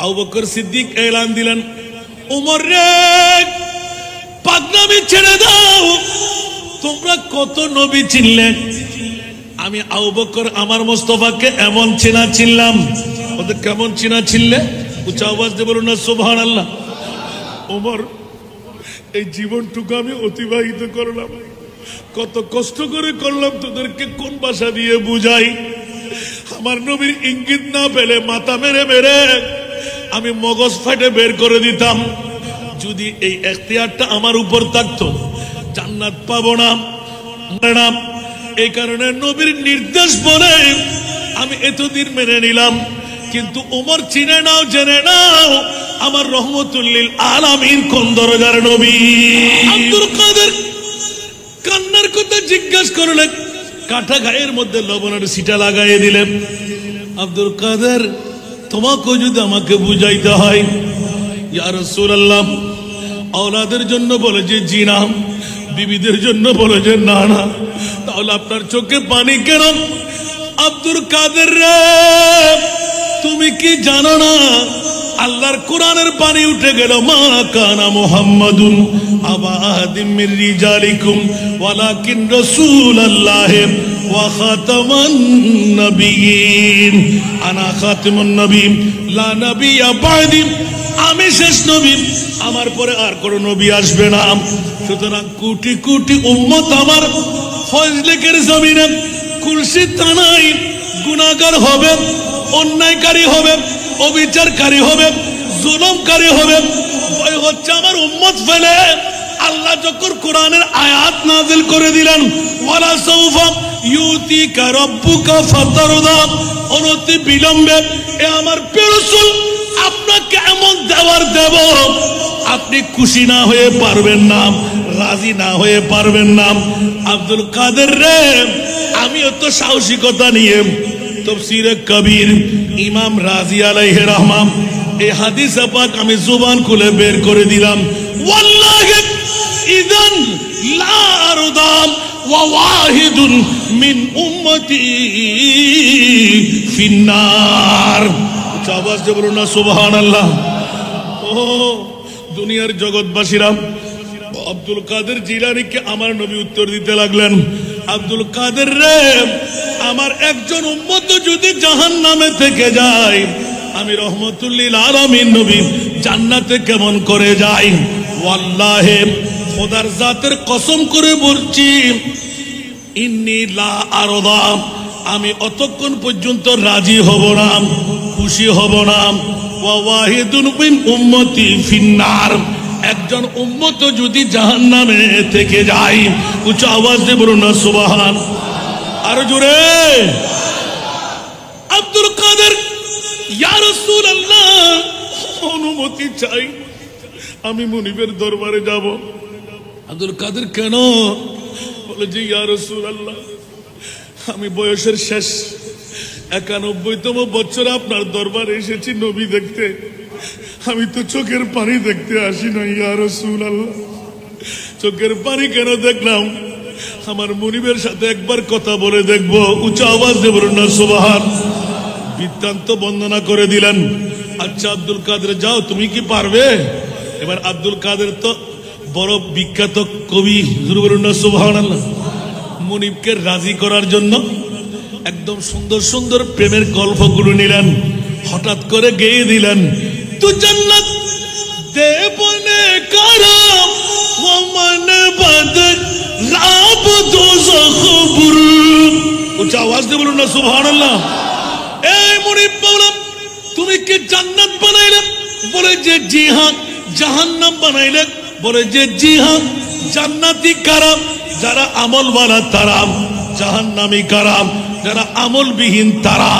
আবু বকর সিদ্দিক এলান দিলেন, উমর রে পাগলামি ছেড়ে দাও, তোমরা কত নবী চিনলে, আমি আবু বকর আমার মুস্তাফাকে এমন চেনা চিনলাম। ওদের কেমন চেনা চিনলে? উচ্চ আওয়াজ দিয়ে বলুন না সুবহানাল্লাহ। ওমর, এই জীবনটুকু আমি অতিবাহিত করলাম, কত কষ্ট করে করলাম, তোদেরকে কোন ভাষা দিয়ে বুঝাই? আমার নবীর ইঙ্গিত না পেলে মাথা মেরে মেরে আমি মগজ ফাটে বের করে দিতাম। যদি এই এখতিয়ারটা আমার উপর থাকতো জান্নাত পাবো না। এই কারণে নবীর নির্দেশ বলে আমি এতদিন মেনে নিলাম। কিন্তু ওমর চিনে নাও, জেনে নাও, আমার রহমতুল লিল আলামিন কোন দরজার নবী। আব্দুল কাদের কান্নার কথা জিজ্ঞাসা করলেন, কাটা গায়ের মধ্যে লবণের সিটা লাগাইয়ে দিলেন। আব্দুল কাদের, তোমাকে যদি আমাকে বুঝাইতে হয়, ইয়া রাসূলুল্লাহ, আওলাদের জন্য বলে যে জি না, বিবিদের জন্য বলে যে না না, তাহলে আপনার চোখে পানি কেন? আব্দুল কাদের রে, তুমি কি জানো না আল্লাহর কোরআনের পানি উঠে গেল, মা কানা মুহাম্মাদুন আবা আহাদিম মির রিজালিকুম ওয়ালাকিন রাসূলুল্লাহ ওয়া খাতামান নবিয়্যিন, আনা খাতামুন নবিয়্যিন লা নাবিয়্যা বা'দি, আমি শেষ নবী, আমার পরে আর কোন নবী আসবে না। সুতরাং কোটি কোটি উম্মত আমার ফজলেকের জমিনে কুলসি থানায় গুনাহগার হবে, অন্যায়কারী হবে, অবিচারকারী হবে, জুলুমকারী হবে। ভয় হচ্ছে আমার উম্মত ফেলে আল্লাহ যখন কোরআনের আয়াত নাযিল করে দিলেন, ওয়ালা সাউফা ইউতিকা রাব্বুকা ফাতারদা, অনতি বিলম্বে এ আমার প্রিয় রাসূল আপনাকে এমন দেওয়ার দেব আপনি খুশি না হয়ে পারবেন না, রাজি না হয়ে পারবেন না। আব্দুল কাদের রে, আমিও তো সাহসিকতা নিয়ে তাফসীরে কবির ইমাম রাজি আলাইহি রহমান এই হাদিস পাক আমি জুবান খুলে বের করে দিলাম। ওয়াল্লাহি ইদান লা আরদাম ওয়া ওয়াহিদুন মিন উম্মতি ফিন্নার। আওয়াজ দিয়ে বলুন না সুবহানাল্লাহ। ও দুনিয়ার জগৎবাসীরা, আব্দুল কাদের জিলানীকে আমার নবী উত্তর দিতে লাগলেন, আব্দুল কাদের রে, আমার একজন উম্মত যদি জাহান্নামে থেকে যায়, আমি রহমতুল লিল আলামিন নবী জান্নাতে কেমন করে যাই? ওয়াল্লাহি, খোদার জাতের কসম করে বলছি, ইন্নী লা আরদা, আমি অতক্ষণ পর্যন্ত রাজি হব না, খুশি হব না। ওয়া ওয়াহিদুন মিন উম্মতি ফিন্নার, একজন উম্মত যদি জাহান্নামে থেকে যায়, উচ্চ আওয়াজ দিয়ে বলুন না সুবহান। আর জোরে। আব্দুল কাদের, ইয়া রাসূলুল্লাহ, অনুমতি চাই, আমি মুনিবের দরবারে যাব। আব্দুল কাদের, কেন? বলে যে ইয়া রাসূলুল্লাহ, আমি বয়সের শেষ 91তম বছর আপনার দরবারে এসেছি নবী দেখতে, আমি তো চোখের পানি দেখতে আসি না ইয়া রাসূলুল্লাহ। চোখের পানি কেন দেখলাম? আমার মুনিবের সাথে একবার কথা বলে দেখবো। উচ্চ আওয়াজ দিয়ে বলুন না সুবহান। বৃত্তান্ত বর্ণনা করে দিলেন। আচ্ছা আব্দুল কাদের, যাও, তুমি কি পারবে? এবার আব্দুল কাদের তো বড় বিখ্যাত কবি, বলুন না সুবহানাল্লাহ। মুনিবকে রাজি করার জন্য একদম সুন্দর সুন্দর প্রেমের গল্পগুলো নিলেন, হঠাৎ করে গেয়ে দিলেন, তু জান্নাত দেবনে কারাম ওয়া মান বাদর রাব দোজখ বুর। উচ্চ আওয়াজ দিয়ে বলুন না সুবহানাল্লাহ। এই মুনিব মাওলা, তুমি কি জান্নাত বানাইলে? বলে যে জি হ্যাঁ। জাহান্নাম বানাইলে? বলে যে জি হ্যাঁ। জান্নাতি কারাম যারা আমলওয়ালা তারা, জাহান্নামী কারাম যারা আমলবিহীন তারা।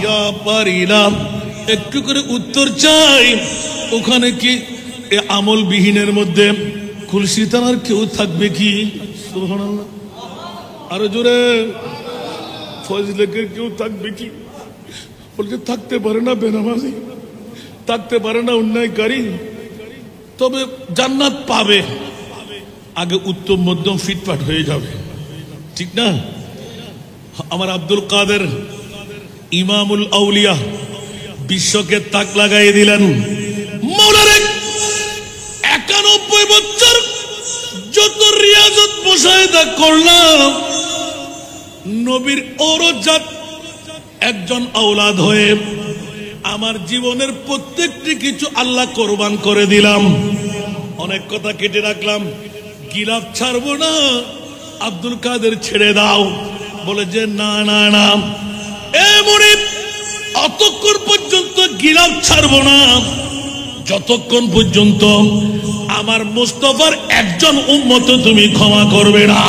ইয়া পারিলাম, একটু করে উত্তর চাই, ওখানে কি আমলবিহীনের মধ্যে খুলসি থানার কেউ থাকবে কি? সুবহানাল্লাহ। আরো জোরে। ফজলেকের কেউ থাকবে কি? বলছে থাকতে পারে না বেনামাজি, থাকতে পারে না অন্যায়কারী, তবে জান্নাত পাবে। আগে উত্তম মধ্যম ফিটফাট হয়ে যাবে, ঠিক না? আমার আব্দুল কাদের ইমামুল আউলিয়া, বিশ্বকে তাক লাগাই দিলেন। মৌলারে 91 বছর যত রিয়াজত মুশাহিদা করলাম, নবীর ঔরজাত একজন আওলাদ হয়ে আমার জীবনের প্রত্যেকটি কিছু আল্লাহ কোরবান করে দিলাম। অনেক কথা কেটে রাখলাম, গিলাফ ছাড়বো না, আব্দুল কাদের ছেড়ে দাও। বলে যে না না না, এ মুরিদ, অতক্ষণ পর্যন্ত গিলাফ ছাড়বো না যতক্ষণ পর্যন্ত আমার মুস্তাফার একজন উম্মত তুমি ক্ষমা করবে না।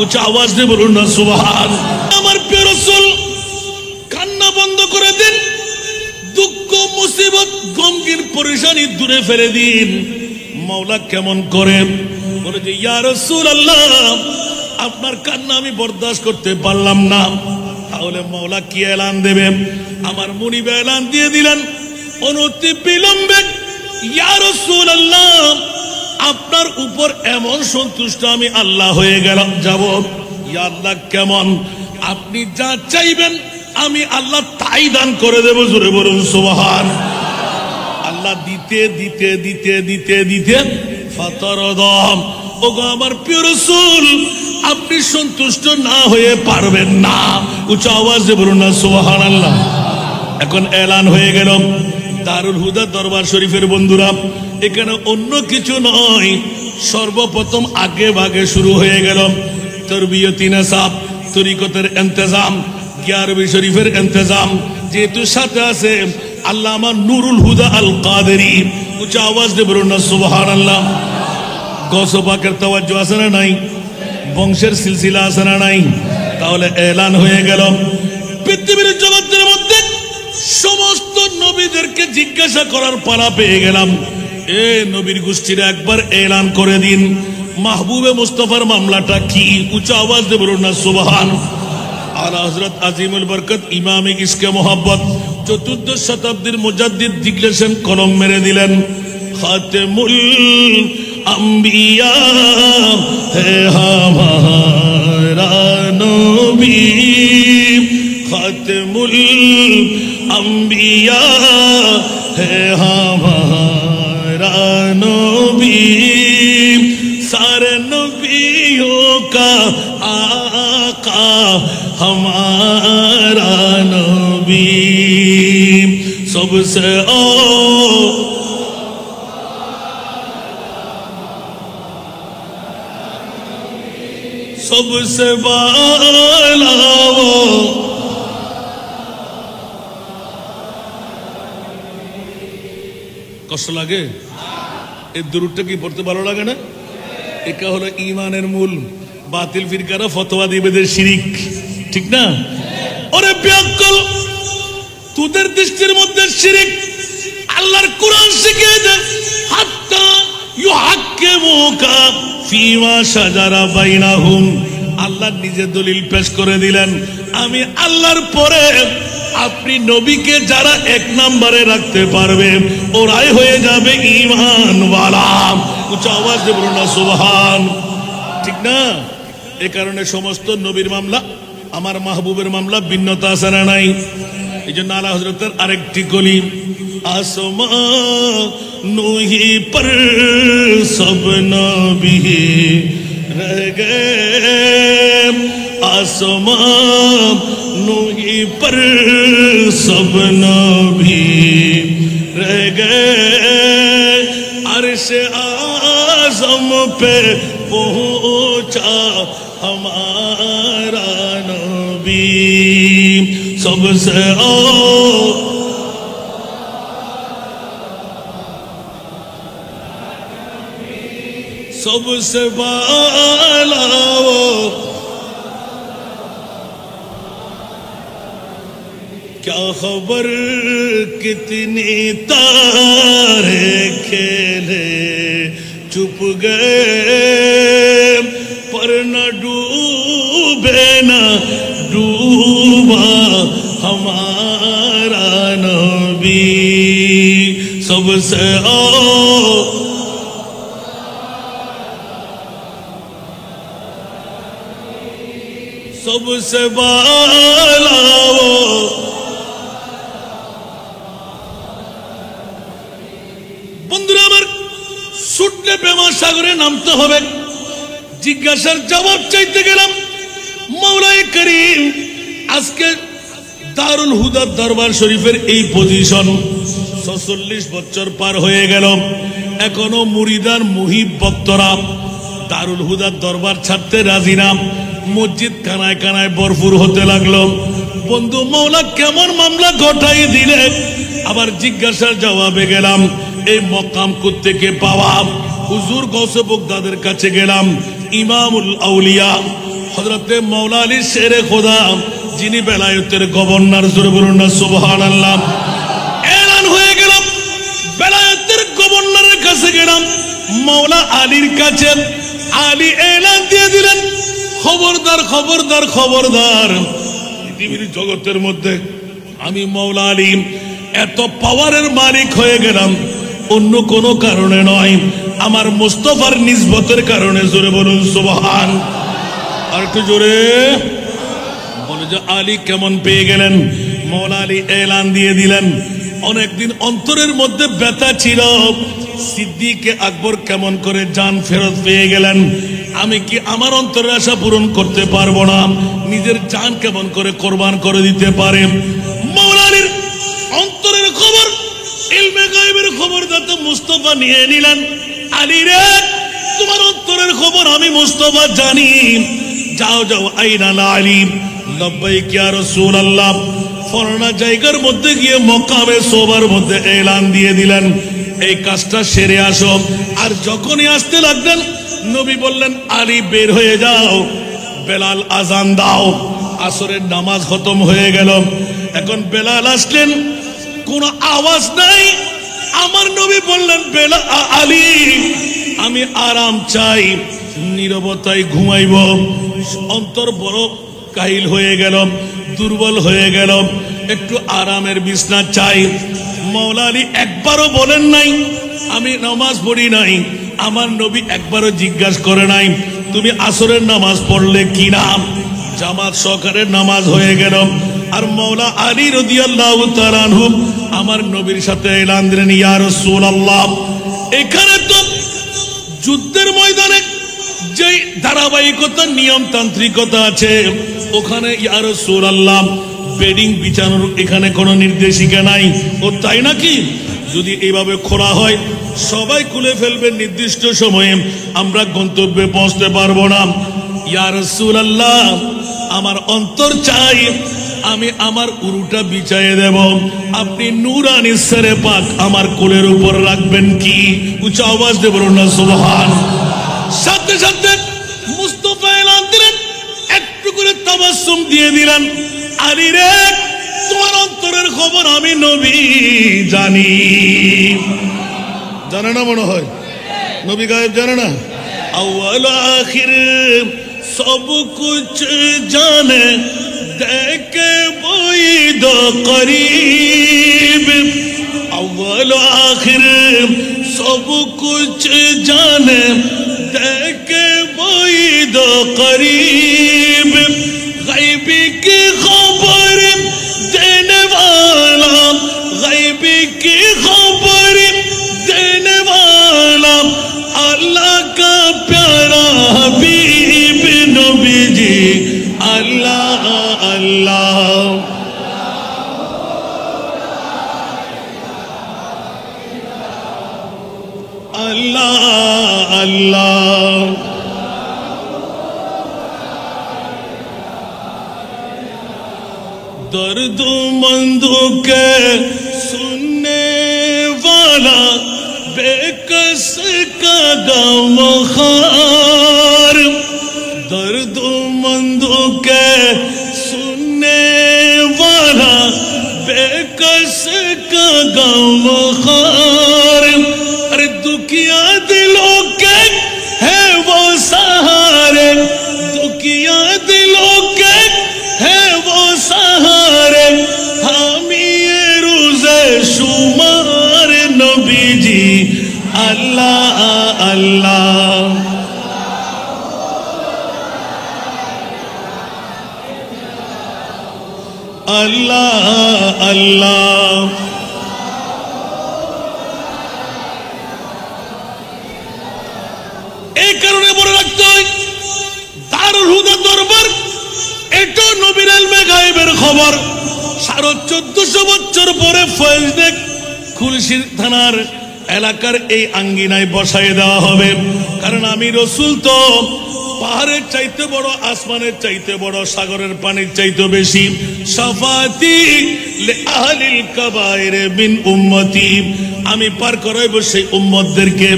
উচ্চ আওয়াজ দিয়ে বলুন না সুবহান। আমার প্রিয় রাসূল কান্না বন্ধ করে দিন, দুঃখ মুসিবত গমগিন পরেশানি দূরে ফেলে দিন। মাওলা কেমন করে? বলে যে ইয়া রাসূলুল্লাহ, আপনার কান্না আমি বরদাস্ত করতে পারলাম না। তাহলে মাওলা কি এলান দেবে? আমার মুনিব এলান দিয়ে দিলেন অনতি বিলম্বে, ইয়া রাসূলুল্লাহ, আপনার উপর এমন সন্তুষ্ট আমি আল্লাহ হয়ে গেলাম যাব। ইয়া আল্লাহ কেমন? আপনি যা চাইবেন আমি আল্লাহ তাই দান করে দেব। জোরে বলুন সুবহান। আল্লাহ দিতে দিতে দিতে দিতে দিতে ফাতারদাম। ওগো আমার প্রিয় রাসূল, আপনি সন্তুষ্ট না হয়ে পারবেন না। উচ্চ আওয়াজে বলুন না সুবহানাল্লাহ। এখন এলান হয়ে গেল দারুল হুদা দরবার শরীফের বন্ধুরা, এখানে অন্য কিছু নয়, সর্বপ্রথম আগে ভাগে শুরু হয়ে গেল তরবিয়তি নিসাব, তরিকতের ইন্তজাম, গিয়ারবি শরীফের ইন্তজাম। যেহেতু সাথে আছে আল্লামা নুরুল হুদা আল কাদেরী। উচ্চ আওয়াজ দিয়ে বলুন না সুবহানাল্লাহ। গৌসে পাকের তাওয়াজ্জু আছে না নাই? বংশের সিলসিলা আছে না নাই? তাহলে এলান হয়ে গেল। পৃথিবীর জগতের মধ্যে সমস্ত নবীদেরকে জিজ্ঞাসা করার পালা পেয়ে গেলাম। এ নবীর গোষ্ঠীরা একবার এলান করে দিন, মাহবুবে মুস্তাফার মামলাটা কি? উচ্চ আওয়াজ দিয়ে বলুন না সুবহান। আলা হযরত আজিমুল বরকত ইমামে ইশকে মোহাব্বত 14 শতাব্দীর মুজাদ্দিদ লিখলেন, কলম মেরে দিলেন, খাতেমুল আম্বিয়া হে হামারা নবী, খাতেমুল আম্বিয়া হে হামারা নবী, सारे नबियों का आका हमारा नबी, सबसे सबसे बाला वो কষ্ট লাগে? এই দুরুদটা কি পড়তে ভালো লাগে না? এটা হলো ঈমানের মূল। বাতিল ফিরকারা ফতোয়া দিবে যে শিরিক, ঠিক না? ওরে বেয়াক্কল, তোদের দৃষ্টির মধ্যে শিরিক। আল্লাহর কোরআন শিখিয়ে দেন, হাত্তা ইউহাক্কিমুকা ফীমা শাজারা বাইনাহুম। আল্লাহ নিজে দলিল পেশ করে দিলেন, আমি আল্লাহর পরে আপনি নবীকে যারা এক নম্বরে রাখতে পারবে ওরাই হয়ে যাবে ঈমানওয়ালা। উচ্চ আওয়াজ দিয়ে বলুন না সুবহান, ঠিক না? এ কারণে সমস্ত নবীর মামলা, আমার মাহবুবের মামলা ভিন্নতা আছে না নাই? এই জন্য আলা হযরতের আরেকটি কলি, আসমানুহি পর সব নবী রহ গয়ে, আসমানুহি পর সব নবী রহ গয়ে, अर्श आज़म पे पहुँचा हमारा नबी, सबसे सबसे बाला वो, क्या खबर कितनी तारे खेले चुप गए, पर न डूबे न डूबा हमारा नबी, सबसे सबसे बाला वो, বন্ধুরা আমার, ছুটলে প্রেমার সাগরে নামতে হবে। জিজ্ঞাসার জবাব চাইতে গেলাম। মাওলায়ে করিম, আজকে দারুল হুদার দরবার শরীফের এই পজিশন 46 বছর পার হয়ে গেল, এখনো মুরিদার মুহিব ভক্তরা দারুল হুদার দরবার ছাড়তে রাজি না। মসজিদ কানায় কানায় ভরপুর হতে লাগলো। বন্ধু, মাওলা কেমন মামলা ঘটাই দিলে। আবার জিজ্ঞাসার জবাবে গেলাম, এই মকাম কোত্থেকে পাওয়া? হুজুর গৌসে বগদাদের কাছে গেলাম। ইমামুল আউলিয়া হযরতে মাওলা আলী শেরে খোদা, যিনি বেলায়েতের গভর্নর, জোরে বলুন না সুবহানাল্লাহ। এলান হয়ে গেল, বেলায়েতের গভর্নরের কাছে গেলাম, মাওলা আলীর কাছে। আলী এলান দিয়ে দিলেন, খবরদার খবরদার খবরদার, পৃথিবীর জগতের মধ্যে আমি মাওলা আলী এত পাওয়ারের মালিক হয়ে গেলাম অন্য কোনো কারণে নয়, আমার মুস্তাফার নিসবতের কারণে। জোরে বলুন সুবহান। আর একটু জোরে বলে যে আলী কেমন পেয়ে গেলেন? মাওলা আলী এলান দিয়ে দিলেন। অনেকদিন অন্তরের মধ্যে ব্যথা ছিল, সিদ্দিকে আকবর কেমন করে জান ফেরত পেয়ে গেলেন। আমি কি আমার অন্তরের আশা পূরণ করতে পারবো না? নিজের জান কেমন করে কোরবান করে দিতে পারে? মাওলা আলীর অন্তরের খবর, ইলমে গায়বের খবর যাতে মুস্তাফা নিয়ে নিলেন। আলী রে, তোমার অন্তরের খবর আমি মুস্তাফা জানি। যাও যাও, আইনা আলী, লব্বাইক ইয়া রাসূলুল্লাহ। ফরনা জায়গার মধ্যে গিয়ে মকামে সোবার মধ্যে এলান দিয়ে দিলেন, এই কাজটা সেরে আসো। আর যখনই আসতে লাগলেন, নবী বললেন, আলী বের হয়ে যাও, বেলাল আজান দাও। আসরের নামাজ খতম হয়ে গেল। এখন বেলাল আসলেন, কোনো আওয়াজ নাই। আমার নবী বললেন, বেলাল, আলী, আমি আরাম চাই, নীরবতায় ঘুমাইব। অন্তর বড় কাহিল হয়ে গেল, দুর্বল হয়ে গেল, একটু আরামের বিছনা চাই। মাওলা আলী একবারও বলেন নাই আমি নামাজ পড়ি নাই। আমার নবী একবারও জিজ্ঞাসা করে নাই তুমি আসরের নামাজ পড়লে কিনা। জামাত সহকারে নামাজ হয়ে গেল। আর মাওলা আলী রাদিয়াল্লাহু তাআলা আনহু আমার নবীর সাথে এলান দিলেন, ইয়া রাসূলুল্লাহ। এখানে তো যুদ্ধের ময়দানে যে ধারাবাহিকতা, নিয়মতান্ত্রিকতা আছে, ওখানে ইয়া রাসূলুল্লাহ বেডিং বিছানোর এখানে কোনো নির্দেশিকা নাই। ও তাই নাকি? যদি এইভাবে খোলা হয়, সবাই খুলে ফেলবে নির্দিষ্ট সময়ে, আমরা গন্তব্যে পৌঁছতে পারবো না। ইয়া রাসূলুল্লাহ, আমার অন্তর চাই, আমি আমার উরুটা বিছায়ে দেব, আপনি নূরানি সরে পাক আমার কোলের উপর রাখবেন কি? উচ্চ আওয়াজ দিয়ে বলুন না সুবহান। সাথে সাথে মুস্তাফা এলান দিলেন, একটু করে তাবাসসুম দিয়ে দিলেন, আলী রে, তোমার অন্তরের খবর আমি নবী জানি। জানে না মনে হয়? নবী গায়েব জানে না? আউয়াল আখির সব কুছ জানে, দেখে বঈদ করিব। আউয়াল আখির সব কুছ জানে, দেখে বঈদ করিব। গায়বী কি খবর দেনে वाला, गायबी की खबर देने वाला, अल्लाह का प्यारा हबीब नबी जी। अल्लाह अल्लाह अल्लाह अल्लाह। दर्द मंदों के सुनने वाला, बेकस का गमखार। दर्द मंदों के सुनने वाला, बेकस का गमखार। अरे दुखिया दिलों के है वो सहारे, दुखिया दिलों के है वो सहारे, हामी रोज़े शुमार नबी जी। अल्लाह अल्लाह अल्लाह अल्लाह। আরো 1400 বছর পরে ফয়েজদেক খুলশি থানার এলাকার এই আঙ্গিনায় বসায় দেওয়া হবে। কারণ আমি রসুল তো পাহাড়ের চাইতে বড়, আসমানের চাইতে বড়, সাগরের পানির চাইতে বেশি। শাফাতি লিআহলিল কাবায়ের মিন উম্মতি, আমি পার করাইব সেই উম্মতদেরকে।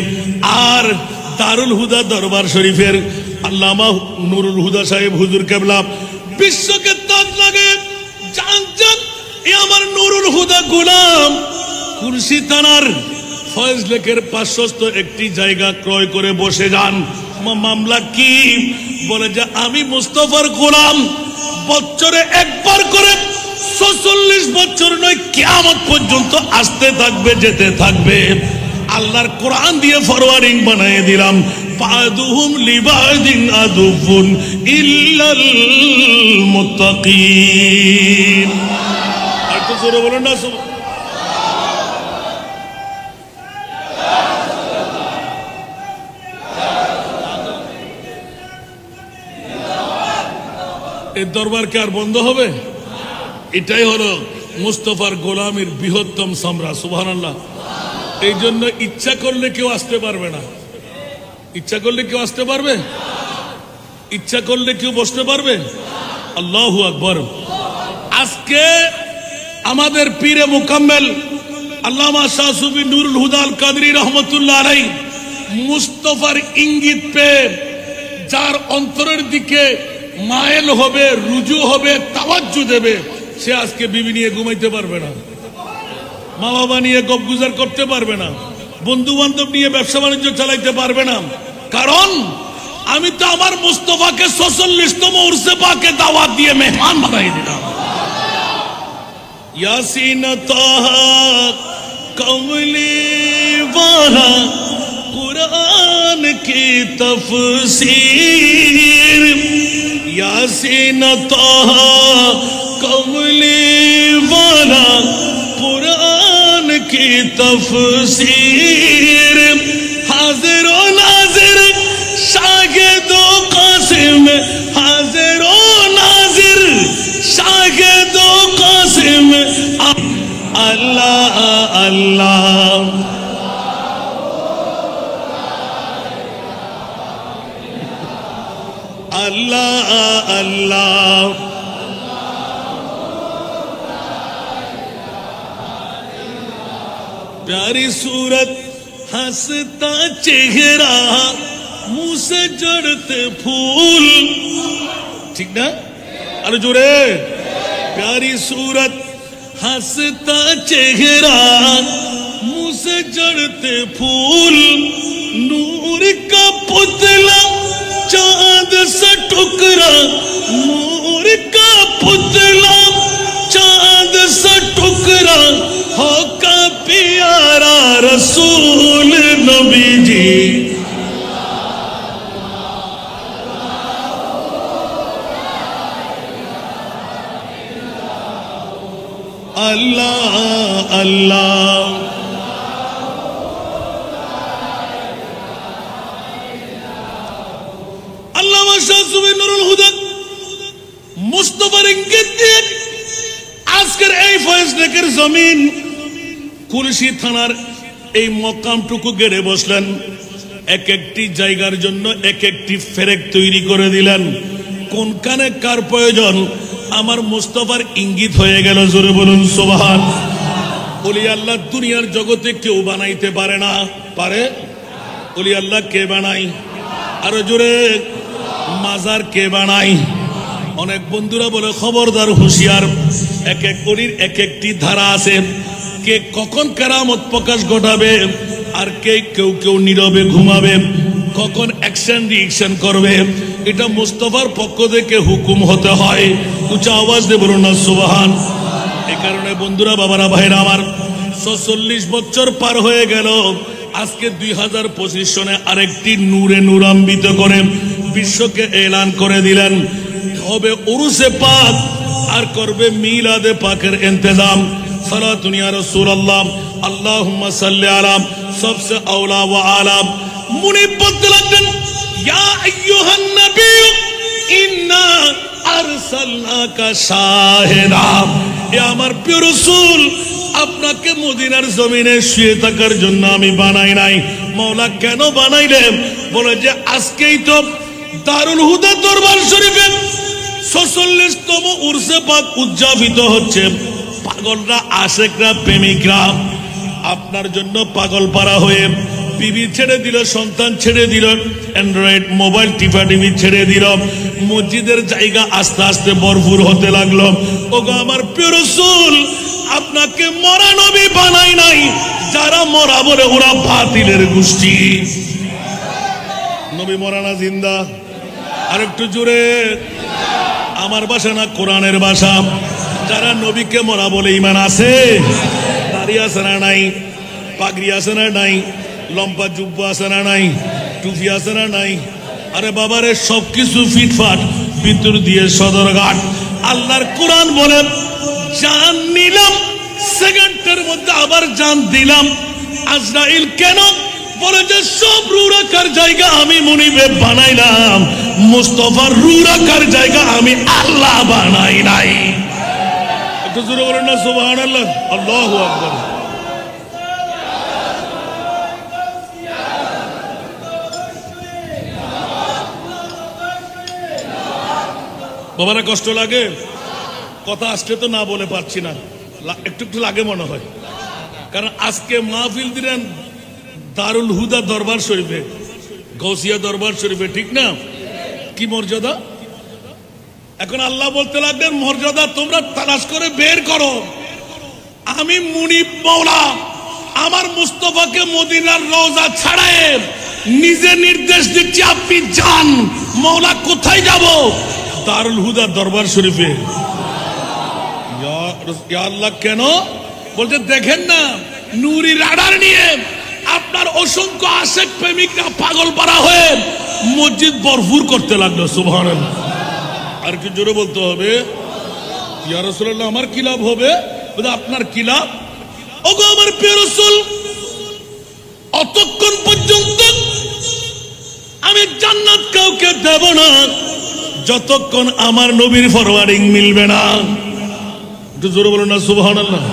আর দারুল হুদা দরবার শরীফের আল্লামা নুরুল হুদা সাহেব হুজুর কেবলা বিশ্বকে তাজ লাগে জান জান, এ আমার নুরুল হুদা গোলাম খুলশি থানার ফয়েজ লেকের 500 একটি জায়গা ক্রয় করে বসে যান। মামলা কি? বলে যে আমি মুস্তাফার গোলাম, বছরে একবার করে 46 বছর নয়, কিয়ামত পর্যন্ত আসতে থাকবে, যেতে থাকবে। আল্লাহর কোরআন দিয়ে ফরওয়ার্ডিং বানিয়ে দিলাম, বাদুহুম লিবাদিন আদুফুন ইল্লাল মুত্তাকিন। আর তো জোরে বলেন না। এই দরবার কি আর বন্ধ হবে? এটাই হলো মুস্তাফার গোলামের বৃহত্তম সামরা। সুবহানাল্লাহ। এই জন্য ইচ্ছা করলে কেউ আসতে পারবে না। ইচ্ছা করলে কেউ আসতে পারবে? ইচ্ছা করলে কেউ বসতে পারবে? আল্লাহু আকবার। আজকে আমাদের পীরে মুকাম্মেল আল্লামা শাহ সুফি নুরুল হুদা আল কাদরি রহমতুল্লাহ আলাইহি মুস্তাফার ইঙ্গিত পেয়ে যার অন্তরের দিকে মায়েল হবে, রুজু হবে, তাওয়াজ্জু দেবে, সে আজকে বিবি নিয়ে ঘুমাইতে পারবে না, মা বাবা নিয়ে গপগুজার করতে পারবে না, বন্ধু বান্ধব নিয়ে ব্যবসা বাণিজ্য চালাইতে পারবে না। কারণ আমি তো আমার মুস্তাফাকে 46তম উরসে পাকে দাওয়াত দিয়ে মেহমান বানাই দিলাম। ইয়াসিন তাহা কমলি ওয়ালা कुरान की तफसीर, यासीन ताहा कमली वाला कुरान की तफसीर, हाजिर व नाजिर शागिद व कासिम, हाजिर व नाजिर शागिद व कासिम, अल्लाह अल्लाह अल्लाह अल्लाह। प्यारी सूरत हंसता चेहरा, मुंह से जड़ते फूल, ठीक ना? अरे जोरे। प्यारी सूरत हंसता चेहरा, मुंह से जड़ते फूल, नूर का पुतला चांद सा टुकड़ा, नूर का पुतला चांद सा टुकड़ा, हो का प्यारा रसूल नबी जी। अल्लाह अल्लाह। আল্লামা শাহ সুফি নুরুল হুদা মুস্তাফার ইঙ্গিত দিয়ে আজকের এই ফয়েজ লেকের জমিন খুলশি থানার এই মকামটুকু গেড়ে বসলেন। এক একটি জায়গার জন্য এক একটি ফেরেক তৈরি করে দিলেন। কোনখানে কার প্রয়োজন আমার মুস্তাফার ইঙ্গিত হয়ে গেল। জোরে বলুন সুবহান। ওলি আল্লাহ দুনিয়ার জগতে কেউ বানাইতে পারে না। পারে? ওলি আল্লাহ কে বানাই? আরো জোরে। মাজার কে বানাই? অনেক বন্ধুরা বলে খবরদার, হুঁশিয়ার, এক এক অলির এক একটি ধারা আছে। কে কখন কেরামত প্রকাশ ঘটাবে, আর কেউ কেউ নীরবে ঘুমাবে, কখন অ্যাকশন রিঅ্যাকশন করবে, এটা মুস্তাফার পক্ষ থেকে হুকুম হতে হয়। উঁচা আওয়াজ দিয়ে বলুন না সুবহান। এই কারণে বন্ধুরা, বাবারা, ভাইরা আমার, 46 বছর পার হয়ে গেল। আজকে 2025 সনে আরেকটি নূরে নূরান্বিত করে বিশ্বকে এলান করে দিলেন, হবে উরুসে পাক আর করবে মিলাদে পাকের ইন্তজাম। সালাতুন ইয়া রাসূলুল্লাহ, আল্লাহুম্মা সাল্লি আলা, সবসে আওলা ওয়া আলা। মুনিব বলতে লাগলেন, ইয়া আইয়ুহান নবী ইন্না আরসালনাকা শাহিদা, এ আমার প্রিয় রাসূল, আপনাকে মদিনার জমিনে শুয়ে থাকার জন্য আমি বানাই নাই। মাওলা কেন বানাইলেন? বলে যে আজকেই তো দারুল হুদা দরবার শরীফে ৪৬তম উরসে পাক উদযাপিত হচ্ছে। পাগলরা, আশেকরা, প্রেমিকরা আপনার জন্য পাগল পারা হয়ে বিবি ছেড়ে দিল, সন্তান ছেড়ে দিল, অ্যান্ড্রয়েড মোবাইল টিপা টিভি ছেড়ে দিল। মসজিদের জায়গা আস্তে আস্তে ভরপুর হতে লাগলো। ওগো আমার প্রিয় রাসূল, আপনাকে মরা নবী বানাই নাই। যারা মরা বলে ওরা বাতিলের গোষ্ঠী। নবী মরা না জিন্দা? আর একটু জোরে। আমার ভাষা না কোরআনের ভাষা। যারা নবীকে মরা বলে ঈমান আছে? দাড়ি আছে না নাই? পাগড়ি আছে না নাই? লম্বা জুব্বা আছে না নাই? টুপি আছে না নাই? আরে বাবারে, সবকিছু ফিটফাট, ভিতর দিয়ে সদরঘাট। আল্লাহর কোরআন বলে জান নিলাম, সেকেন্ডের মধ্যে আবার জান দিলাম। আজরাইল কেন? বলে যে সব রু রাখার জায়গা আমি মুনিবে বানাইলাম, মুস্তাফার রু রাখার জায়গা আমি আল্লাহ বানাই নাই। একটু জোরে বলেন না সুবহানাল্লাহ। আল্লাহু আকবার। বাবারা কষ্ট লাগে? কথা আসলে তো না বলে পারছি না, একটু একটু লাগে মনে হয়। কারণ আজকে মাহফিল দিলেন দারুল হুদা দরবার শরীফে, গৌসিয়া দরবার শরীফে, ঠিক না? কি মর্যাদা! এখন আল্লাহ বলতে লাগলেন মর্যাদা তোমরা তালাশ করে বের করো। আমি মুনিব মাওলা আমার মুস্তাফাকে মদিনার রওজা ছাড়ায় নিজে নির্দেশ দিচ্ছি, আপনি যান। মাওলা কোথায় যাব? দারুল হুদা দরবার শরীফে। ইয়া আল্লাহ, কেন? বলতে দেখেন না, নূরি রাডার নিয়ে আপনার অসংখ্য আশেক প্রেমিকরা পাগল পারা হয়ে মসজিদ ভরপুর করতে লাগলো। সুবহানাল্লাহ। আর কি জোরে বলতে হবে? ইয়া রাসূলুল্লাহ, আমার কি লাভ হবে? বলে আপনার কি লাভ? ওগো আমার প্রিয় রাসূল, অতক্ষণ পর্যন্ত আমি জান্নাত কাউকে দেব না যতক্ষণ আমার নবীর ফরওয়ার্ডিং মিলবে না। একটু জোরে বলুন না সুবহানাল্লাহ।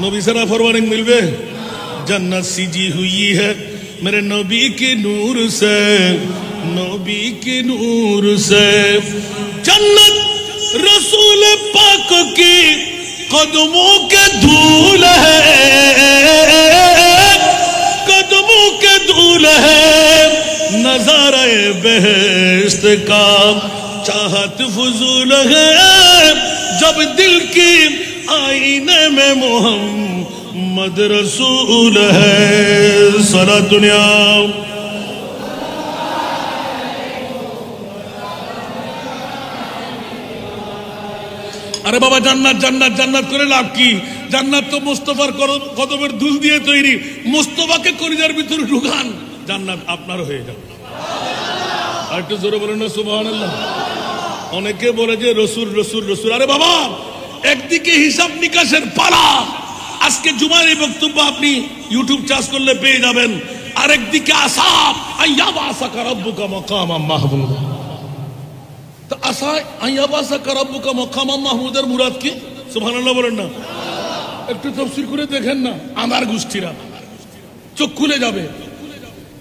নবী ছাড়া ফরওয়ার্ডিং মিলবে? जन्नत सीजी हुई है मेरे नबी के नूर से, नबी के नूर से। जन्नत रसूल पाक की कदमों के धूल है, कदमों के धूल है। नजारे बेहश्त का चाहत फजूल है, जब दिल की आईने में मोहम्मद रसूल है। सारा दुनिया আরে বাবা, জান্নাত জান্নাত জান্নাত করে লাভ কি? জান্নাত তো মুস্তাফার কদমের ধুল দিয়ে তৈরি। মুস্তাফাকে কলিজার ভিতরে ঢুকান, জান্নাত আপনার হয়ে যাবে। আর একটু জোরে বলেন না সুবহানাল্লাহ। অনেকে বলে যে রসুল রসুল রসুল। আরে বাবা, একদিকে হিসাব নিকাশের পালা, আজকে জুমার এই বক্তব্য আপনি ইউটিউব চার্জ করলে পেয়ে যাবেন। আরেকদিকে আসাব আইয়াবাসাকা রাব্বুকা মাকামাম মাহমুদা। তো আশা আইয়াবাসাকা রাব্বুকা মাকামাম মাহমুদের মুরাদ কি? সুবহানাল্লাহ বলেন না। একটু তাফসীর করে দেখেন না, আমার গোষ্ঠীরা চোখ খুলে যাবে।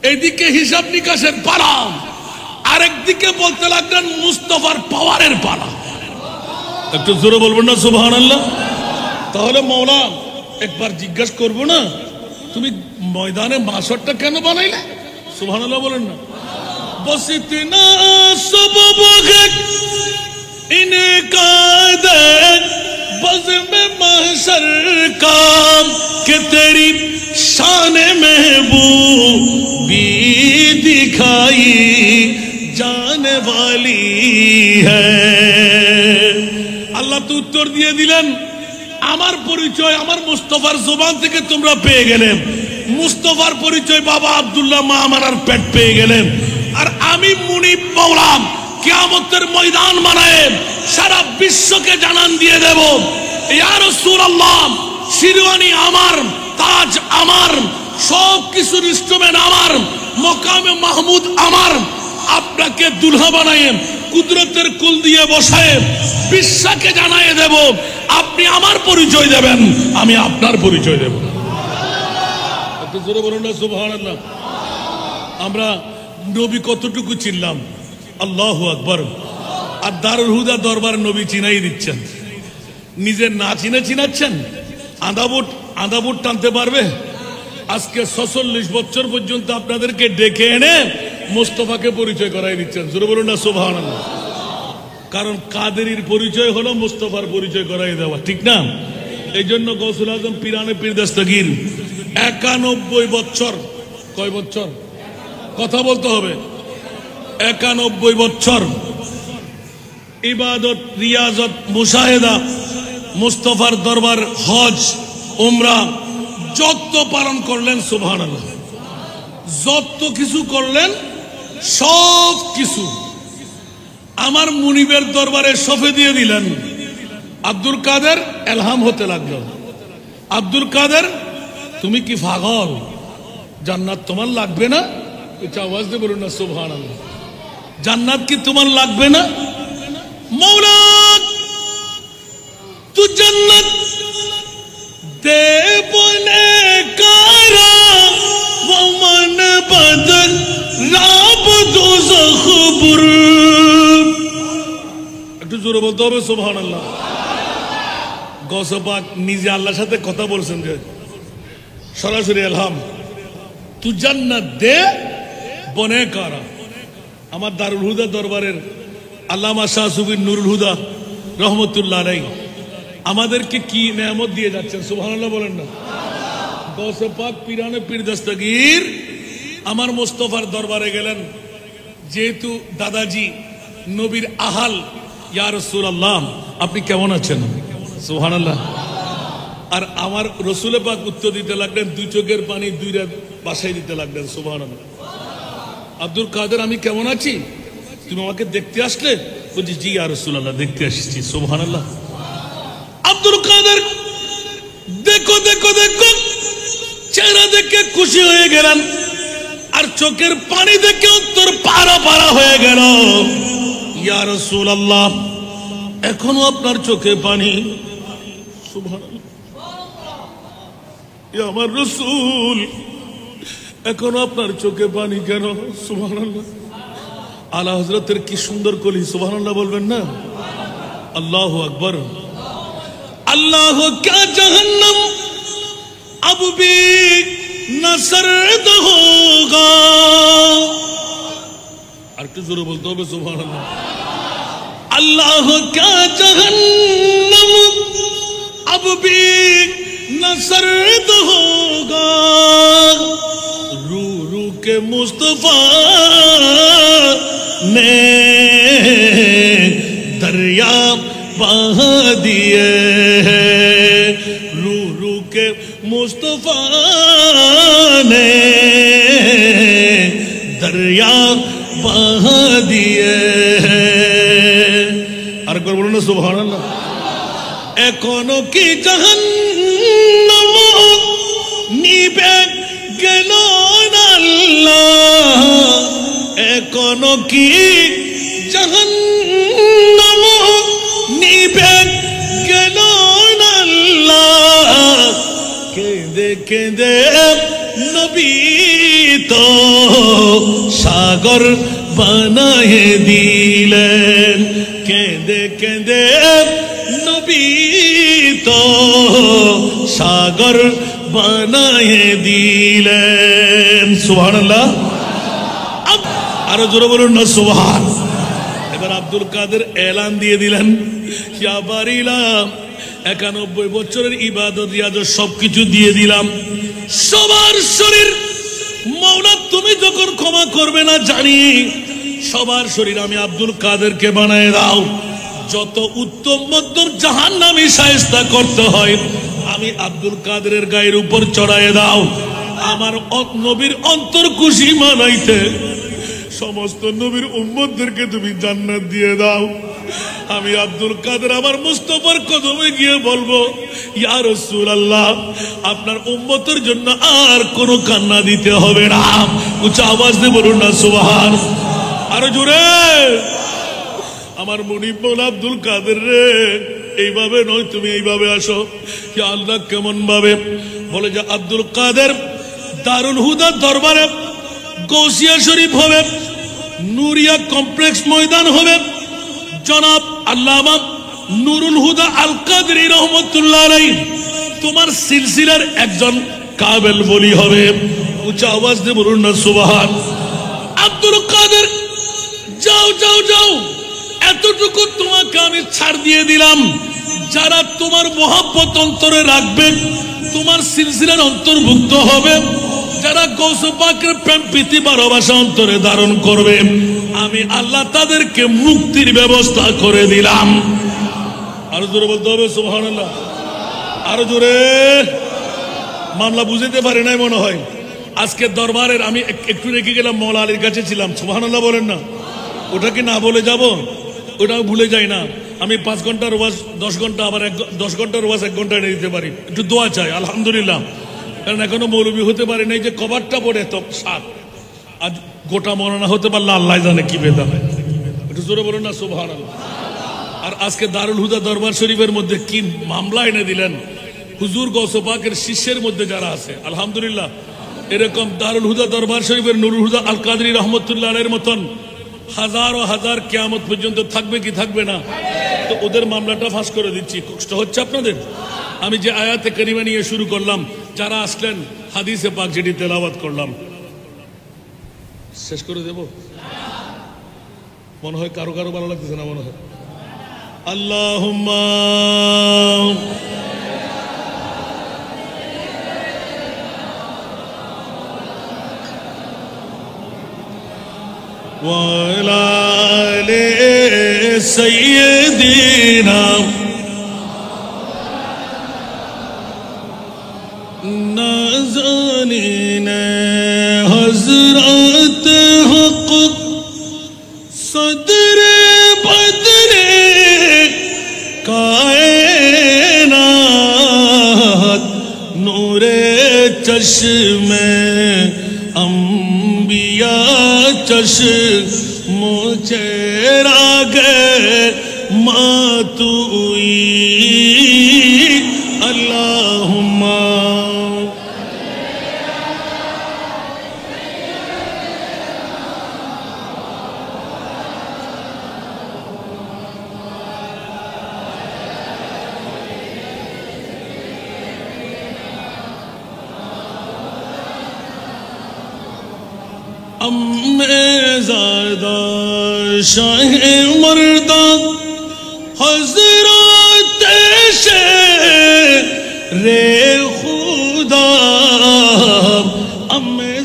এইদিকে হিসাব নিকাশের পালা, আরেকদিকে বলতে লাগলেন মুস্তাফার পাওয়ারের পালা। একটু জোরে বলবেন না সুবহানাল্লাহ। তাহলে মাওলা একবার জিজ্ঞাসা করবো না, তুমি ময়দানে মাসরটা কেন বানাইলে? সুবহানাল্লাহ বলেন না। বস ইতনা সবব है इनका बज़्म महशर का कि तेरी शान महबूबी दिखाई जाने वाली है। আল্লাহ তো উত্তর দিয়ে দিলেন, আমার পরিচয় আমার মুস্তাফার জবান থেকে তোমরা পেয়ে গেলে। মুস্তাফার পরিচয় বাবা আব্দুল্লাহ, মা আমার আর পেট পেয়ে গেলেন। আর আমি মুনিব মাওলা কিয়ামতের ময়দান বানায় সারা বিশ্বকে জানান দিয়ে দেব, ইয়া রাসূলুল্লাহ, শিরওয়ানি আমার, তাজ আমার, সব কিছুর ইনস্ট্রুমেন্ট আমার, মকামে মাহমুদ আমার। আপনাকে দুলহা বানায় কুদরতের কুল দিয়ে বসায় বিশ্বকে জানায় দেব, আপনি আমার পরিচয় দেবেন, আমি আপনার পরিচয় দেব। একটু জোরে বলুন না সুবহানাল্লাহ। আমরা নবী কতটুকু চিনলাম? আল্লাহু আকবার। আর দারুল হুদা দরবার নবী চিনাই দিচ্ছেন, নিজের না চিনে চিনাচ্ছেন। আধা বুট টানতে পারবে? আজকে 46 বছর পর্যন্ত আপনাদেরকে ডেকে এনে মোস্তফাকে পরিচয় করাই দিচ্ছেন। জোরে বলুন না সুবহানাল্লাহ। কারণ কাদেরির পরিচয় হলো মোস্তফার পরিচয় করাই দেওয়া, ঠিক না? এই জন্য গৌসুল আজম পিরানে পীর দস্তগীর 91 বছর, কয় বছর কথা বলতে হবে, 91 বছর ইবাদত, রিয়াজত, মুশাহেদা, মুস্তফার দরবার, হজ, উমরা যত পালন করলেন সুবহানাল্লাহ, যত কিছু করলেন সব কিছু আমার মুনিবের দরবারে সফে দিয়ে দিলেন। আব্দুল কাদের এলহাম হতে লাগলো, আব্দুল কাদের তুমি কি পাগল? জান্নাত তোমার লাগবে না? এটা আওয়াজ দিয়ে বলুন না সুবহানাল্লাহ। জান্নাত কি তোমার লাগবে না? মৌলা তু জান্নাত দে বনে কারা वो मन बदल राब दोज़ख बुर। একটু জোরে বলতে হবে সুবহানাল্লাহ। গৌসে পাক নিজে আল্লাহর সাথে কথা বলছেন যে সরাসরি এলহাম, তু জান্নাত দে বনে কারা। আমার দারুল হুদা দরবারের আল্লামা শাহ সুফি নুরুল হুদা রহমতুল্লাহ আলাইহি আমাদেরকে কি নেয়ামত দিয়ে যাচ্ছেন সুবহানাল্লাহ বলেন না। গৌসে পাক পিরানে পীর দস্তগীর আমার মোস্তফার দরবারে গেলেন, যেহেতু দাদাজি নবীর আহাল, ইয়া রাসূলুল্লাহ আপনি কেমন আছেন? সুবহানাল্লাহ। আর আমার রসুল পাক উত্তর দিতে লাগলেন, দুই চোখের পানি দুই রাত বাসায় দিতে লাগলেন সুবহানাল্লাহ। আব্দুল কাদের আমি কেমন আছি, তুমি আমাকে দেখতে আসলে? বলছি জি ইয়া রাসূলুল্লাহ দেখতে আসছি। সুবহানাল্লাহ। আব্দুল কাদের দেখো দেখো দেখো চেহারা দেখে খুশি হয়ে গেলেন, আর চোখের পানি দেখে অন্তর পারা পারা হয়ে গেল। ইয়া রাসূলুল্লাহ এখনো আপনার চোখে পানি? সুবহানাল্লাহ। ইয়া আমার রাসূল এখনো আপনার চোখে পানি কেন? সুবহানাল্লাহ। আলা হযরতের কি সুন্দর কলি, সুবহানাল্লাহ বলবেন না? আল্লাহু আকবার। अल्लाह क्या जहन्नम अब भी न सर्द होगा। আর একটু জোরে বলতে হবে সুবহানাল্লাহ। अल्लाह क्या जहन्नम अब भी न सर्द होगा। रू रू के मुस्तफा ने दरिया बहा दिए हैं। रू रू के मुस्तफा ने दरिया बहा दिए हैं। আর একবার বলুন না সুবহানাল্লাহ। এখনো কি জাহান্নাম নিবে গেল না আল্লাহ, এখনো কি জাহান্নাম নিবে গেল না আল্লাহ। কেঁদে কেঁদে নবী তো সাগর বানায়ে দিলেন। কেঁদে কেঁদে নবী তো সাগর বানায়ে দিলেন। সুবহানাল্লাহ। আরো জোরে বলুন না সুবহান। এবার আব্দুল কাদের এলান দিয়ে দিলেন, ইয়া বারিলাম 91 বছরের ইবাদত রিয়াজত সবকিছু দিয়ে দিলাম, সবার শরীর মাওলা তুমি যখন ক্ষমা করবে না জানি, সবার শরীর আমি আব্দুল কাদেরকে বানায় দাও। যত উত্তম মধ্যম জাহান্নামী শায়েস্তা করতে হয় আমি আব্দুল কাদেরের গায়ের উপর চড়ায় দাও। আমার নবীর অন্তর খুশি মানাইতে সমস্ত নবীর উম্মতদেরকে তুমি জান্নাত দিয়ে দাও। আমি আব্দুল কাদের আমার মুস্তাফার কদমে গিয়ে বলবো, ইয়া রাসূলুল্লাহ আপনার উম্মতের জন্য আর কোনো কান্না দিতে হবে না। উচ্চ আওয়াজ দিয়ে বলুন না সুবহান। আরো জোরে। আমার মুনিব মৌলা আব্দুল কাদের রে, এইভাবে নয়, তুমি এইভাবে আসো। কি আল্লাহ কেমন ভাবে বলে যে আব্দুল কাদের দারুল হুদা দরবারে গৌসিয়া শরীফ হবে, নুরিয়া কমপ্লেক্স ময়দান হবে, জনাব আল্লামা নুরুল হুদা আল কাদরি রহমতুল্লাহ আলাইহি তোমার সিলসিলার একজন কাবেল বলি হবে। উচ্চ আওয়াজ দিয়ে বলুন না সুবহান। আব্দুল কাদের যাও যাও যাও, এতটুকু তোমাকে আমি ছাড় দিয়ে দিলাম, যারা তোমার মহব্বত অন্তরে রাখবে, তোমার সিলসিলার অন্তর্ভুক্ত হবে, যারা গৌসে পাকের প্রেম প্রীতি ভালোবাসা অন্তরে ধারণ করবে, আমি আল্লাহ তাদেরকে মুক্তির ব্যবস্থা করে দিলাম। আরো জোরে বলতে হবে সুবহানাল্লাহ, আরো জোরে। মামলা বুঝতে পারে নাই মনে হয়। আজকে দরবারের আমি একটু রেখে গেলাম, মৌলা আলীর কাছে ছিলাম, সুবহানাল্লাহ বলেন না। ওটা কি না বলে যাব? ওটা ভুলে যাই না। আমি 5 ঘন্টার ওয়াজ 10 ঘন্টা, আবার 10 ঘন্টার ওয়াজ 1 ঘন্টা এনে দিতে পারি। একটু দোয়া চাই আলহামদুলিল্লাহ, কারণ এখনো মৌলবী হতে পারে নাই যে কভারটা পড়ে তো সাত, আজ গোটা মরানা হতে পারলে আল্লাহ জানে কি বেদা হয়। একটু জোরে বলুন না সুবহানাল্লাহ। আর আজকে দারুল হুদা দরবার শরীফের মধ্যে কি মামলা এনে দিলেন হুজুর গৌসে পাকের শিষ্যের মধ্যে যারা আছে, আলহামদুলিল্লাহ। এরকম দারুল হুদা দরবার শরীফের নুরুল হুদা আল কাদরি রহমতুল্লাহ আলাইহির মতন হাজারো হাজার কিয়ামত পর্যন্ত থাকবে কি থাকবে না? তো ওদের মামলাটা ফাঁস করে দিচ্ছি। কষ্ট হচ্ছে আপনাদের? আমি যে আয়াতে কারিমা নিয়ে শুরু করলাম, যারা আসলেন হাদিসে পাক যেটি তেলাওয়াত করলাম, শেষ করে দেব মনে হয়। কারো কারো ভালো লাগতেছে না মনে হয়। আল্লাহুম্মা وعلى آل سيدنا نازنین حضرت حق صدر بدر کائنات نور چشم انبیاء چشم چراغ ماتوئی اللہم زادہ شاہ مردان حضرت شیر خدا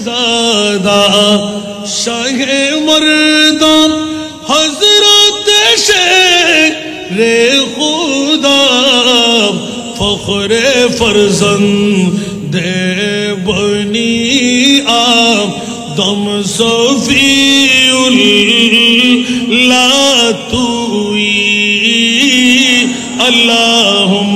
زادہ شاہ مردان حضرت شیر خدا فخر فرزند بنی دم صفی اللہ توئی اللہم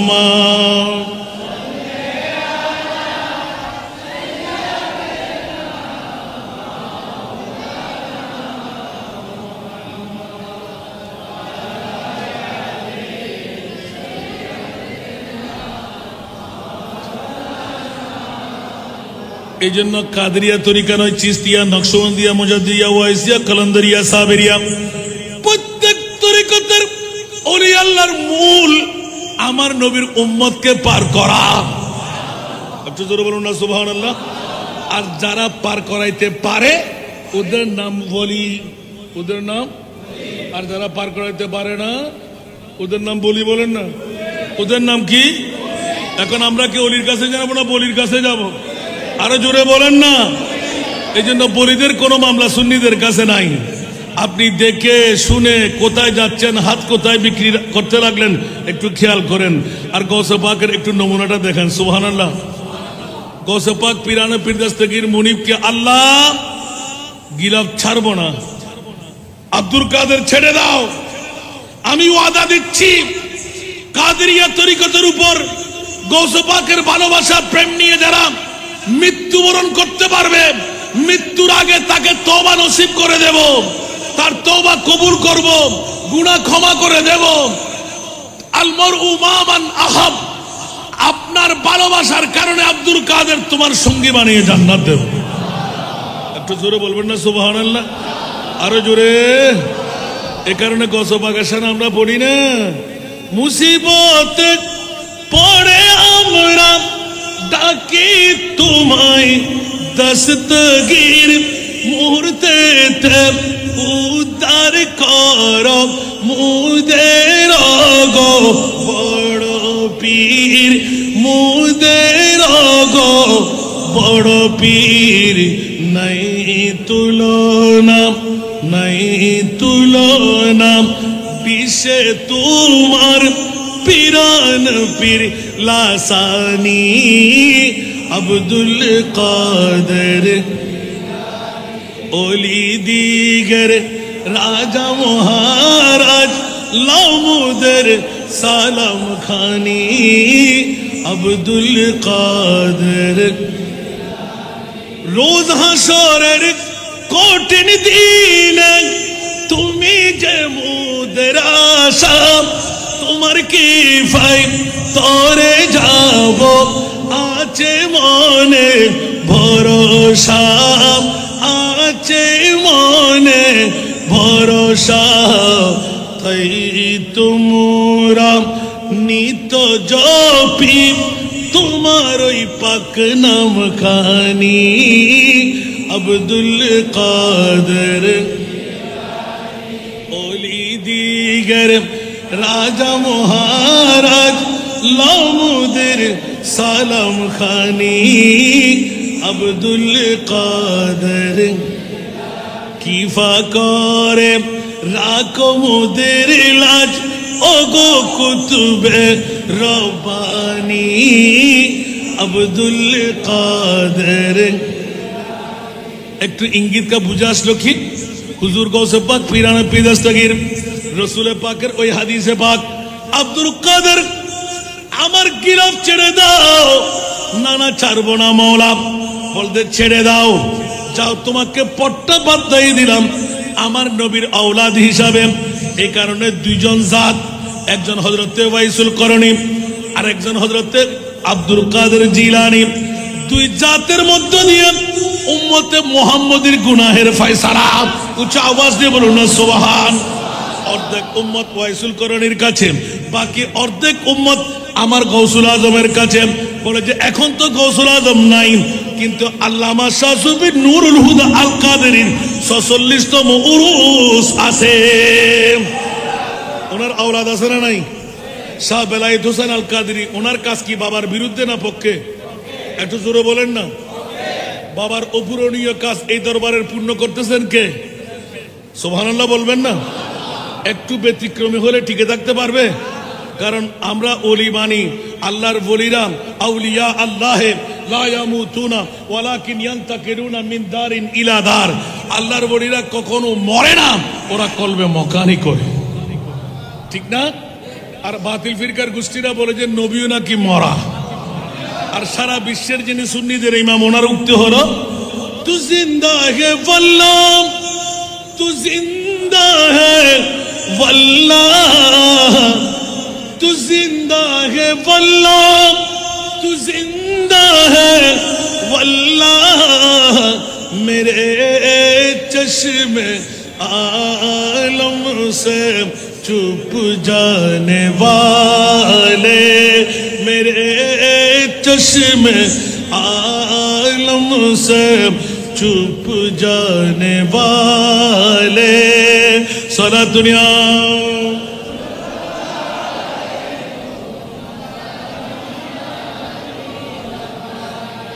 এই জন্য কাদরিয়া তরিকা নয়, চিস্তিয়া, নকশবন্দিয়া, মুজাদ্দিয়া, ওয়াইসিয়া, কালান্দারিয়া, সাবেরিয়া, প্রত্যেক তরিকতের ওলি আল্লাহর মূল আমার নবীর উম্মতকে পার করা। একটু জোরে বলুন না সুবহানাল্লাহ। আর যারা পার করাইতে পারে ওদের নাম বলি, ওদের নাম। আর যারা পার করাইতে পারে না ওদের নাম বলি বলেন না, ওদের নাম কি? এখন আমরা কি অলির কাছে যাবো না বলির কাছে যাব? আরো জোরে বলেন না। এই জন্য বলিদের কোনো মামলা সুন্নিদের কাছে নাই। আপনি দেখে শুনে কোথায় যাচ্ছেন, হাত কোথায় বিক্রি করতে লাগলেন একটু খেয়াল করেন। আর গৌসে পাকের একটু নমুনাটা দেখেন সুবহানাল্লাহ। গৌসে পাক পিরানে পীর দস্তগীর মুনিবকে আল্লাহ গিলাফ ছাড়বো না, আব্দুল কাদের ছেড়ে দাও, আমি ওয়াদা দিচ্ছি কাদেরিয়া তরিকতের উপর গৌসে পাকের ভালোবাসা প্রেম নিয়ে যারা মৃত্যুবরণ করতে পারবে, মৃত্যুর আগে তাকে তওবা নসিব করে দেব। তার তওবা কবুল করব, গুনাহ ক্ষমা করে দেব। আল মারউ মা মান আহাব, আপনার ভালোবাসার কারণে আব্দুল কাদের তোমার সঙ্গী বানিয়ে জান্নাত দেব। একটু জোরে বলবেন না সুবহানাল্লাহ? আরো জোরে। এ কারণে গজব আগাসান আমরা পড়ি না। মুসিবত পড়ে আমরা ডাকি তোমায়, দস্তগীর মুহূর্তে উদ্ধার কর মুদের গো বড় পীর, মুদের গো বড় পীর। নাই তুলনা, নাই তুলনা, পিছে তোমার পীরান পীর লাসানি আব্দুল কাদের। ওলি দিগর রাজা মহারাজ লামুদের সালাম খানি আব্দুল কাদের। রোজ হাসরের কঠিন দিনে তুমি যে মুদের আশা, তোমার কি ফাই তরে যাব আছে মনে ভরসা, আছে মনে ভরসা। তাই তোমরা নিত জপি তোমার ওই পাক নাম খানি আব্দুল কাদের। ওলি দিগর রাজা মহারাজ লামুদের সালাম খানি আব্দুল কাদের। কিফা করে রাখো মুদের লাজ ওগো কুতুবে রব্বানি আব্দুল কাদের। একটু ইঙ্গিত কা বুঝে আসলো কি? হুজুর গৌসে পাক পীরানা পীর দস্তগীর রসুল পাকের ওই হাদিসে পাক আব্দুল কাদের আমার গিরফ ছেড়ে দাও। না না ছাড়বো না মওলা। বলতে ছেড়ে দাও, যাও তোমাকে পট্টা বাধ্য দিলাম আমার নবীর আওলাদ হিসাবে। এই কারণে দুইজন জাত, একজন হযরতে ওয়াইসুল করণী আর একজন হযরতে আব্দুল কাদের জিলানী, দুই জাতের মধ্য দিয়ে উম্মতে মুহাম্মদীর গুনাহের ফয়সালা। উচ্চ আওয়াজ দিয়ে বলুন না সুবহান। অর্ধেক উম্মত ওয়াইসুল করণীর কাছে, বাকি অর্ধেক উম্মত আমার গৌসুল আজমের কাছে। বলে যে এখন তো গৌসুল আজম নাই, কিন্তু আল্লামা শাহ সুফি নুরুল হুদা আল কাদেরীর ৪৬তম উরুস আছে। ওনার আওলাদ আছে না নাই? শাহ বেলায়েত হোসেন আল কাদেরী, ওনার কাজ কি বাবার বিরুদ্ধে না পক্ষে? একটু জোরে বলেন না। বাবার অপূরণীয় কাজ এই দরবারের পূর্ণ করতেছেন কে? সুবহানাল্লাহ বলবেন না? একটু ব্যতিক্রমী হলে টিকে থাকতে পারবে? কারণ আমরা ওলি মানি, আল্লাহর ওলিরা আউলিয়া আল্লাহে লা ইয়ামুতুনা ওয়ালাকিন ইয়ান্তাকিলুনা মিন দারিন ইলা দার। আল্লাহর ওলিরা কখনো মরে না, ওরা কলবে মকানি করে, ঠিক না? আর বাতিল ফিরকার গোষ্ঠীরা বলে যে নবীও নাকি মরা। আর সারা বিশ্বের যিনি সুন্নিদের ইমাম, ওনার উক্তি হলো তু জিন্দা হে ওয়াল্লাহ, তু জিন্দা হে ওয়াল্লাহ, তু জিন্দা হে ওয়াল্লাহ, তু জিন্দা হে ওয়াল্লাহ, মেরে চশ্মে आलम से चुप जाने वाले, मेरे चश्मे आलम से चुप जाने वाले। सारा दुनिया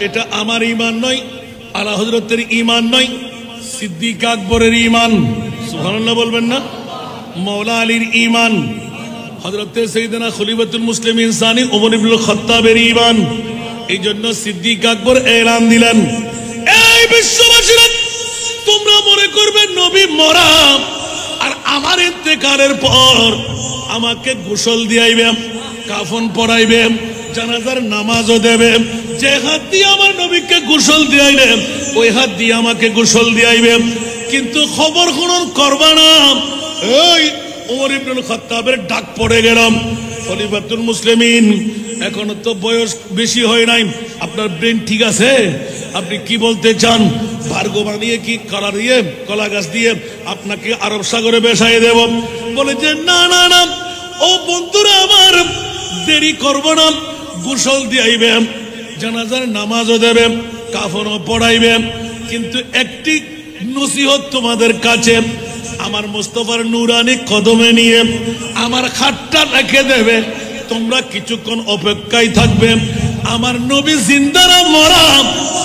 এটা আমার ঈমান নয়, আলা হযরতের ঈমান নয়, সিদ্দিক আকবরের ঈমান। সুবহানাল্লাহ বলবেন না? মাওলা আলীর ঈমান, হযরতে সাইয়েদনা খলিফাতুল মুসলিমিন সানি ওমর ইবনুল খাত্তাবের ঈমান। এই জন্য সিদ্দিক আকবর এলান দিলেন, এই বিশ্ববাসীরা তোমরা মনে করবে নবী মরা, আর আমার ইন্তেকালের পর আমাকে গোসল দিয়াইবে, কাফন পরাইবে, জানাজার নামাজও দেবে। যে হাত দিয়ে আমার নবীকে গোসল দিয়াইলে ওই হাত দিয়ে আমাকে গোসল দিয়াইবে। কিন্তু খবর গ্রহণ করবা না। এই ওমর ইবনুল খাত্তাবের ডাক পড়ে গেলাম, খলিফাতুল মুসলিমিন, এখনো তো বয়স বেশি হয় নাই, আপনার ব্রেন ঠিক আছে? আপনি কি বলতে চান? ভার্গ বানিয়ে কি কলা দিয়ে, কলা গাছ দিয়ে আপনাকে আরব সাগরে বেসাইয়ে দেব? বলে যে না না না, ও বন্ধুরা আমার, দেরি করব না, গোসল দিয়াইবে, জানাজার নামাজও দেবে, কাফনও পড়াইবে, কিন্তু একটি নসিহত তোমাদের কাছে, আমার মুস্তাফার নুরানি কদমে নিয়ে আমার খাটটা রেখে দেবে, তোমরা কিছুক্ষণ অপেক্ষায় থাকবে, আমার নবী জিন্দারা মরা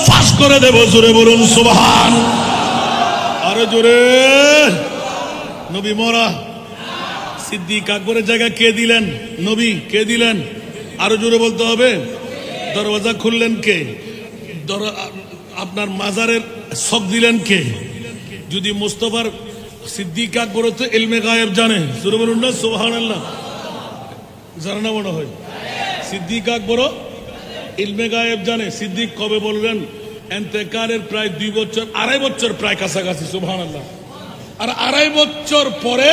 ফাঁস করে দেব। জোরে বলুন সুবহান। আরো জোরে। নবী মরা, সিদ্দিক আকবরের জায়গা কে দিলেন? নবী। কে দিলেন? আরো জোরে বলতে হবে। দরওয়াজা খুললেন কে? আপনার মাজারের শক দিলেন কে? যদি মুস্তাফার, সিদ্দিক আকবর তো ইলমে গায়েব জানে, জোরে বলুন না সুবহানাল্লাহ। জানে না মনে হয়? সিদ্দিক আকবর ইলমে গায়েব জানে। সিদ্দিক কবে বললেন? ইন্তেকালের প্রায় 2 বছর, 2.5 বছর প্রায় কাছাকাছি, সুবহানাল্লাহ। আর 2.5 বছর পরে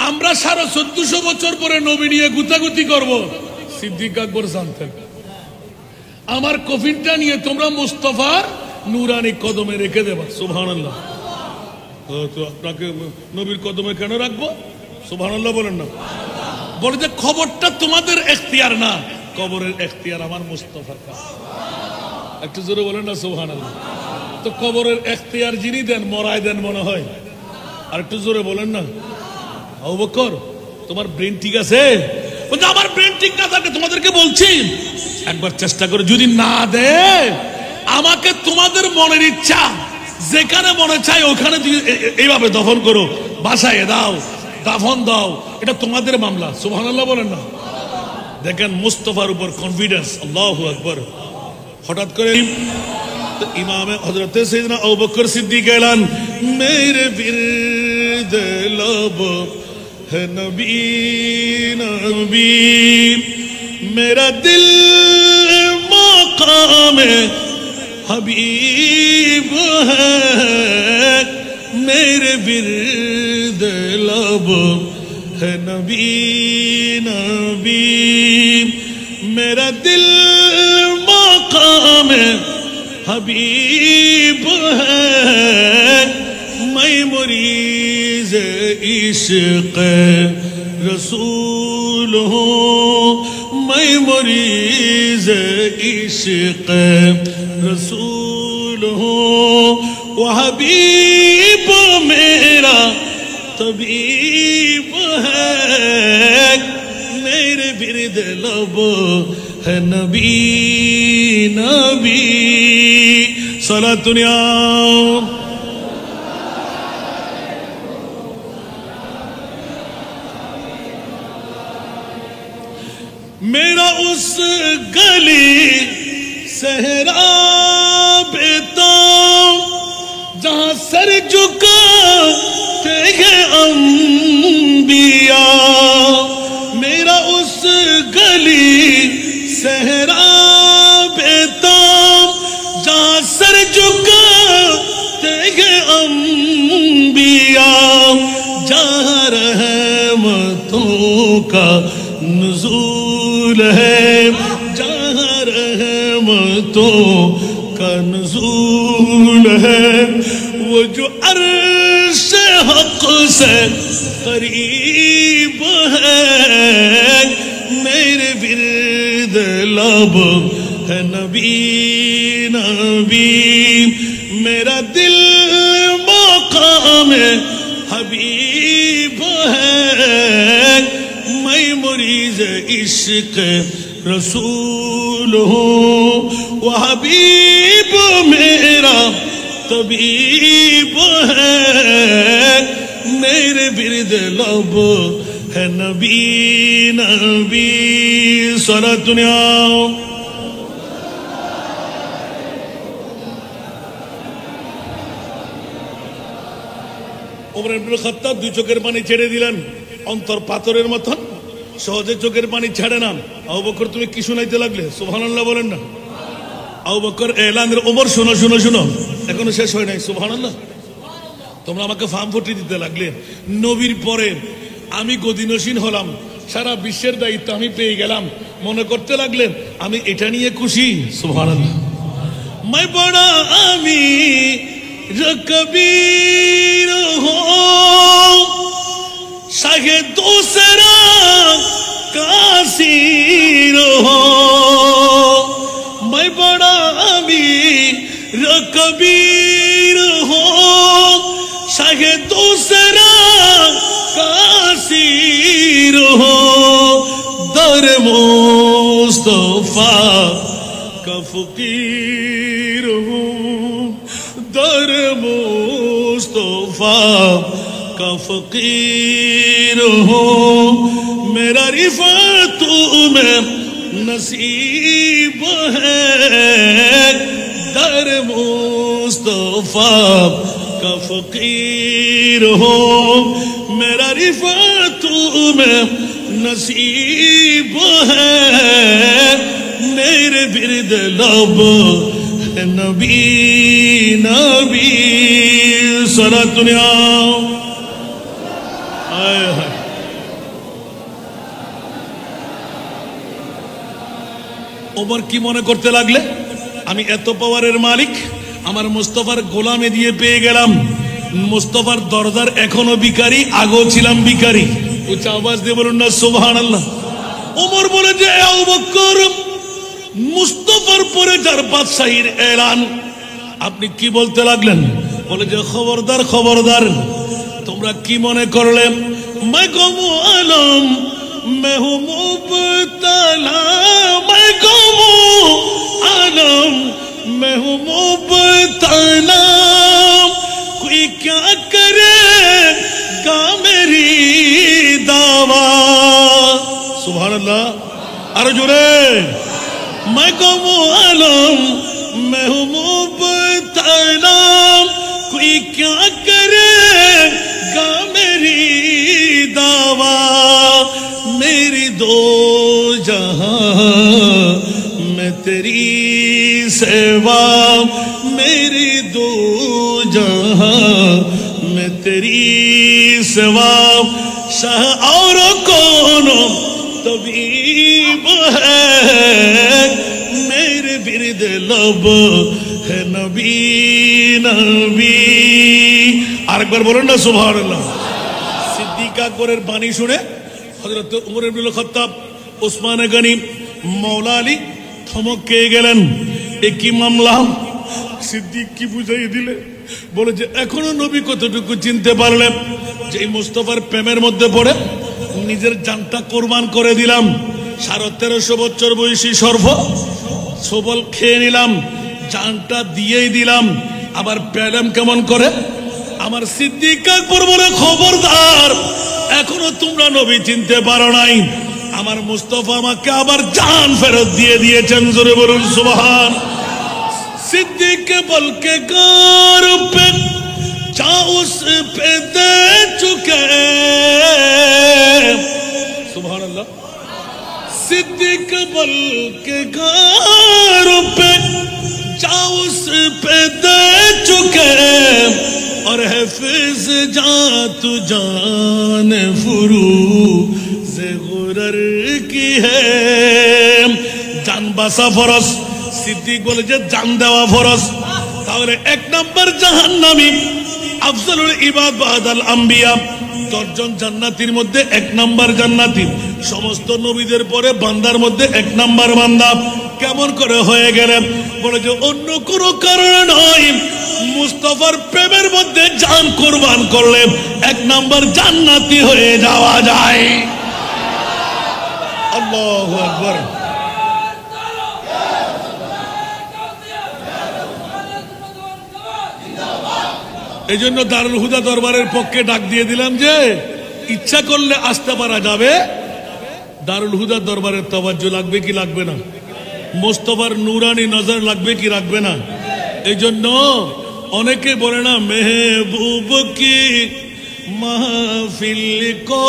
আমরা 1450 বছর পরে নবী নিয়ে গুতাগুতি করব, সিদ্দিক আকবর জানতেন। আমার কফিনটা নিয়ে তোমরা মুস্তাফার নুরানি কদমে রেখে দেবা, সুবহানাল্লাহ। তো আপনাকে নবীর কদমে কেন রাখবো? সুবহানাল্লাহ বলেন না। বলে যে খবরটা তোমাদের এখতিয়ার না, কবরের এখতিয়ার আমার মুস্তাফার কাছে। একটু জোরে বলেন না সুবহানাল্লাহ। তো কবরের এখতিয়ার যিনি দেন, মরায় দেন মনে হয়। আর একটু জোরে বলেন না। আবু বকর, তোমার ব্রেন ঠিক আছে? বলছে আমার ব্রেন ঠিক না থাকে, তোমাদেরকে বলছি একবার চেষ্টা করে, যদি না দে আমাকে তোমাদের মনের ইচ্ছা যেখানে মনে চাই ওখানে এইভাবে দফন করো, বাসায় দাও, দাফন দাও, এটা তোমাদের মামলা। সুবহানাল্লাহ বলেন না। দেখেন মুস্তাফার উপর কনফিডেন্স, আল্লাহু আকবার। হঠাৎ করে ইমামে হযরত সাইয়েদনা আবু বকর সিদ্দিক এলান, মেরে বিরদ लब है नबी नबी, मेरा दिल मकाम हबीब है, मेरे बिरद लब है नबी नबी, मेरा दिल मकाम हबीब है, मैं मुरीज़ इश्क़ रसूल हूँ, मैं मुरीज़ इश्क़ रसूल हूँ, वो हबीब मेरा तबीब है, मेरे बिरद लब है नबी नबी। सलातुनिया मेरा उस गली सहरा बेता जहां सर झुकाते हैं अंबिया, मेरा उस गली सहरा बेता जहां सर झुकाते हैं अंबिया, जहां रहमतों का नुज़ूल है, जहाँ रहमतों का नुज़ूल है, वो जो अर्श हक़ से करीब है, मेरे बिरद लब है नबी नबी, मेरा दिल मकाम हबीब है, मैं मुरीज़ इश्क़ रसूल हूँ, वो हबीब मेरा तबीब है, मेरे बिरद लब है नबी नबी। सारा दुनिया ওমর ইবনে খাত্তাব 2 চোখের পানি ছেড়ে দিলেন, অন্তর পাথরের মতন, সহজে চোখের পানি ছাড়ে না। আবু বকর তুমি কি শোনাইতে লাগলে? সুবহানাল্লাহ বলেন না। আবু বকর এলানের, ওমর শোনো শোনো শোনো, এখনো শেষ হয় নাই। সুবহানাল্লাহ। তোমরা আমাকে ফার্ম ভোটে দিতে লাগলেন, নবীর পরে আমি গদিনসীন হলাম, সারা বিশ্বের দায়িত্ব আমি পেয়ে গেলাম, মনে করতে লাগলেন আমি এটা নিয়ে খুশি। সুবহানাল্লাহ। मैं बड़ा अमीर कबीर हूँ, शाहे दूसरा कासीर हूँ। मैं बड़ा अमीर कबीर हूँ, शाहे दूसरा कासीर हूँ। दर मुस्तफा का फकीर हूँ, दर मुस्तफा का फकीर हूँ। मेरा रिफ़त में नसीब है, दर मुस्तफा का फकीर हूँ। मेरा रिफ़त में नसीब है, मेरे बिरद लब नबी नबी सारा दुनिया। ওমর কি মনে করতে লাগলে আমি এত পাওয়ারের মালিক, আমার মুস্তাফার গোলামে দিয়ে পেয়ে গেলাম। মুস্তাফার দরদার এখনো ভিখারি, আগেও ছিলাম ভিখারি। উচ্চ আওয়াজ দিয়ে বলুন না সুবহানাল্লাহ। ওমর বলে যে আবু বকর, মুস্তাফার পরে যার বাদশাহীর এলান, আপনি কি বলতে লাগলেন? বলে যে খবরদার খবরদার, তোমরা কি মনে করলে मैं गमो आलम मैं हूँ मुबतला, मैं गमो आलम मैं हूँ मुबतला, कोई क्या करेगा मेरी दावा। सुभानअल्लाह। अरे जोरे। मैं गमो आलम मैं हूँ मुबतला, कोई क्या करेगा मेरी दावा। मेरी दो जहां में तेरी सेवा, मेरी दो जहां में तेरी सेवा। शाह और कौन तबीब है, मेरे बिरद लब है नबी नबी। আরেকবার বলুন না সুবহানাল্লাহ। সিদ্দিক আকবরের বাণী শুনে হযরত উমর ইবনুল খাত্তাব, ওসমান গনি, মাওলা আলী থমক খেয়ে গেলেন। এ কি মামলা? সিদ্দিক কি বুঝাই দিলে? বলে যে এখনো নবী কতটুকু চিনতে পারলেন যে এই মুস্তাফার প্রেমের মধ্যে পড়ে নিজের জানটা কোরবান করে দিলাম। 1350 বছর বয়সী সর্ব সবল খেয়ে নিলাম, জানটা দিয়েই দিলাম, আবার পেলাম কেমন করে? আমার সিদ্দিক আকবর বলে খবরদার, এখনো তোমরা নবী চিনতে পারো নাই। আমার মুস্তাফা আমাকে আবার জান ফেরত দিয়ে দিয়েছেন। জোরে বলুন সুবহান। सिद्दीक बल के गार पे जा उस पे दे चुके, सुभान अल्लाह। सिद्दीक बल के गार पे जा उस पे दे चुके, और हिफ्ज़ जा तु जान फुरूज़ गुरर की है। जान बासा फरस, সিদ্দিক বলে যে জান দেওয়া ফরজ। তাহলে 1 নম্বর জাহান্নামী আফজালুল ইবাদ বাদাল আম্বিয়া, 10 জন জান্নাতীর মধ্যে 1 নম্বর জান্নাতী। সমস্ত নবীদের পরে বান্দার মধ্যে 1 নম্বর বান্দা। কেমন করে হয়ে গেলেন? বলে যে অন্য কোনো কারণ নয়, মুস্তাফার প্রেমের মধ্যে জান কুরবান করলে 1 নম্বর জান্নাতী হয়ে যাওয়া যায়। আল্লাহু আকবার। এই জন্য দারুল হুদা দরবারের পক্ষে ডাক দিয়ে দিলাম যে ইচ্ছা করলে আসতে পারা যাবে। দারুল হুদা দরবারের তাওয়াজ্জু লাগবে কি লাগবে না? মুস্তাফার নূরানি নজর লাগবে কি লাগবে না? এই জন্য অনেকে বলে না মেহবুব কি মাহফিল কো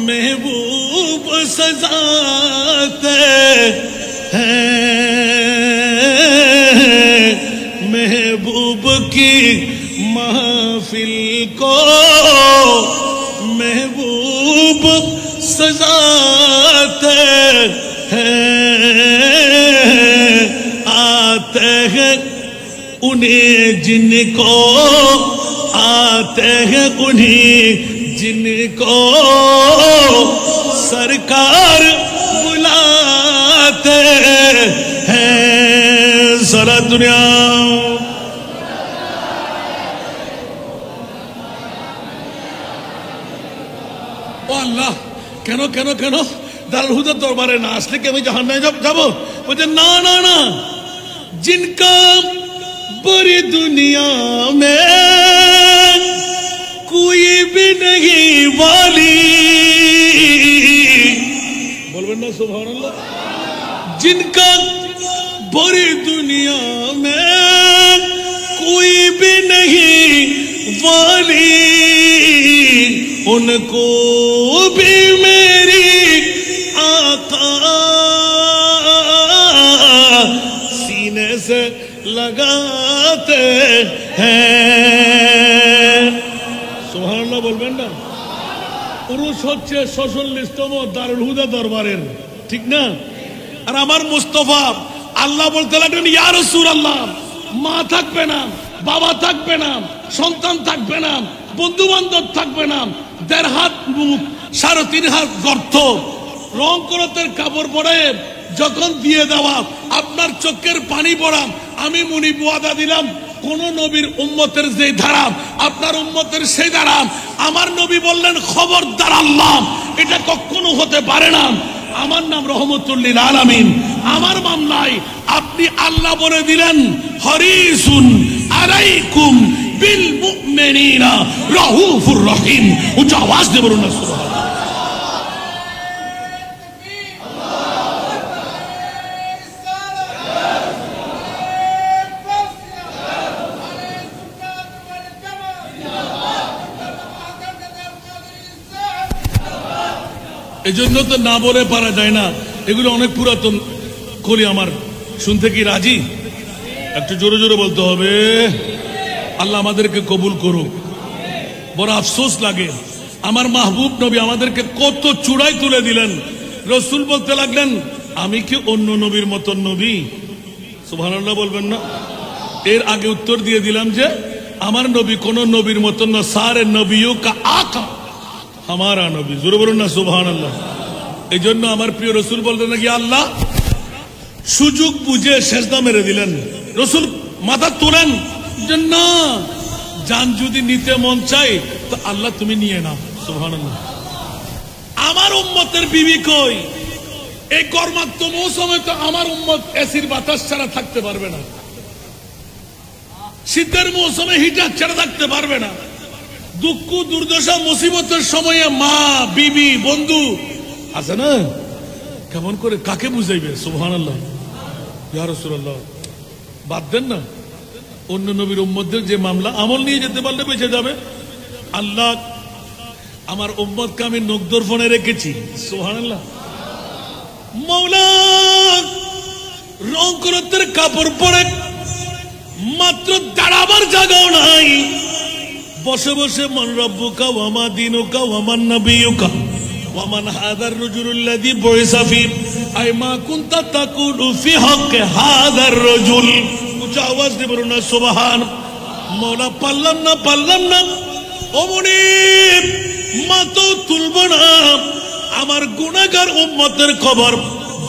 মেহবুব সজাতে হ্যাঁ, महबूब की महफिल को महबूब सजाते हैं, आते हैं उन्हीं जिनको, आते हैं उन्हीं जिनको सरकार बुलाते हैं। सारा दुनिया ও আল্লাহ, কেন কেন কেন দারুল হুদার দরবারে না আসলে কি আমি জাহান্নামে যাবো? বলছে না না না, जिनका पूरी दुनिया में कोई भी नहीं वाली, बोलबेन ना सुभानअल्लाह, जिनका पूरी दुनिया में कोई भी नहीं वाली, उनको भी मेरी आका सीने से लगाते हैं। সুবহানাল্লাহ বলবেন না? পুরুষ হচ্ছে 46তম দারুল হুদা দরবারের, ঠিক না? আর আমার মুস্তাফা আল্লাহ বলতে লাগলেন, ইয়া রাসূলুল্লাহ, মা থাকবে না, বাবা থাকবে না, সন্তান থাকবে না, বন্ধু বান্ধব থাকবে না, 1.5 হাত মুখ, 3.5 হাত গর্ত, রং করতের কাপড় পরে যখন দিয়ে দেওয়া, আপনার চোখের পানি পড়া, আমি মুনি ওয়াদা দিলাম কোন নবীর উম্মতের যে ধারা, আপনার উম্মতের সেই ধারা। আমার নবী বললেন, খবরদার আল্লাহ, এটা কখনো হতে পারে না। আমার নাম রহমতুল লিল আলামিন, আমার মামলায় আপনি আল্লাহ বলে দিলেন, হরিসুন আলাইকুম বিল মুমিনিনা রাউফুর রহিম। উচ্চ আওয়াজ দিয়ে বলুন না সুবহানাল্লাহ। এজন্য তো না বলে পারা যায় না, এগুলো অনেক পুরাতন কলি। আমার শুনতে কি রাজি? একটু জোরে জোরে বলতে হবে। আল্লাহ আমাদেরকে কবুল করুক। বড় আফসোস লাগে, আমার মাহবুব নবী আমাদেরকে কত চূড়ায় তুলে দিলেন। রসুল বলতে লাগলেন, আমি কি অন্য নবীর মতন নবী? সুবহানাল্লাহ বলবেন না? এর আগে উত্তর দিয়ে দিলাম যে আমার নবী কোন নবীর মতন না, সারে নবীও কা আকা हमारा नबी। জোরে বলুন না সুবহানাল্লাহ। এই জন্য আমার প্রিয় রসুল বলতেন নাকি, আল্লাহ সুযোগ বুঝে সেজদা মেরে দিলেন। রসুল মাথা তোলেন যে না, জান যদি নিতে মন চাই তো আল্লাহ তুমি নিয়ে নাও। সুবহানাল্লাহ। আমার উম্মতের বিবি কই? এই গরমাক্ত মৌসুমে তো আমার উম্মত এসির বাতাস ছাড়া থাকতে পারবে না, শীতের মৌসুমে হিটার ছাড়া থাকতে পারবে না। দুঃখ দুর্দশা মুসিবতের সময়ে মা বিবি বন্ধু আছে না, কেমন করে কাকে বুঝাইবে? সুবহানাল্লাহ। ইয়া রাসূলুল্লাহ, বাদ দেন না, অন্য নবীর উম্মতদের যে মামলা আমল নিয়ে যেতে পারলে বেঁচে যাবে। আল্লাহ আমার উম্মতকে আমি নকদর ফোনে রেখেছি। সুবহানাল্লাহ। মওলা রং করতের কাপড় পরে মাত্র দাঁড়াবার জায়গাও নাই, বসে বসে মান রব্বুকা ওয়া মা দীনুকা ওয়া মান নবিয়ুকা ওয়া মান হাদার রাজুলুল্লাযী বুইসা ফী আই মা কুনতা তাকুলু ফী হক হাদার রাজুল। উচ্চ আওয়াজ দিয়ে বলুন না সুবহান। মওলা পারলাম না ও মুনিব, মা তো তুলব না। আমার গুনাহগার উম্মতের খবর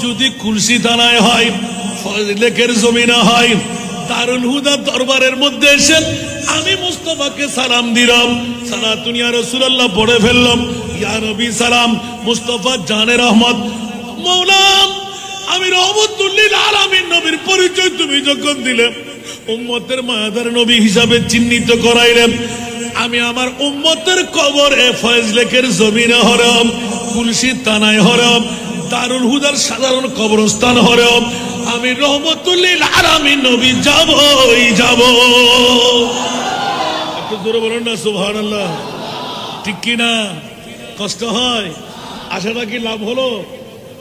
যদি কুলসি থানায় হয়, ফজলেকের জমিনে হয়, দারুল হুদা দরবারের মধ্যে এসে আমি মুস্তাফাকে সালাম দিলাম, সালাতুন ইয়া রাসূলুল্লাহ পড়ে ফেললাম, ইয়া নবী সালাম, মুস্তাফা জানে রহমত। মওলা আমি রহমতুল লিল আলামিন নবীর পরিচয় তুমি যখন দিলে, উম্মতের মায়াদার নবী হিসাবে চিহ্নিত করাইলেন, আমি আমার উম্মতের কবরে ফজলেকের জমিনে হরম, কুলসি থানায় হরম, দারুল হুদার সাধারণ কবরস্থান হরম, আমি রহমতুল লিল আলামিন নবী যাবই যাব। একটু জোরে বলুন না সুবহানাল্লাহ। ঠিক কি না? কষ্ট হয়? আসাটা কি লাভ হলো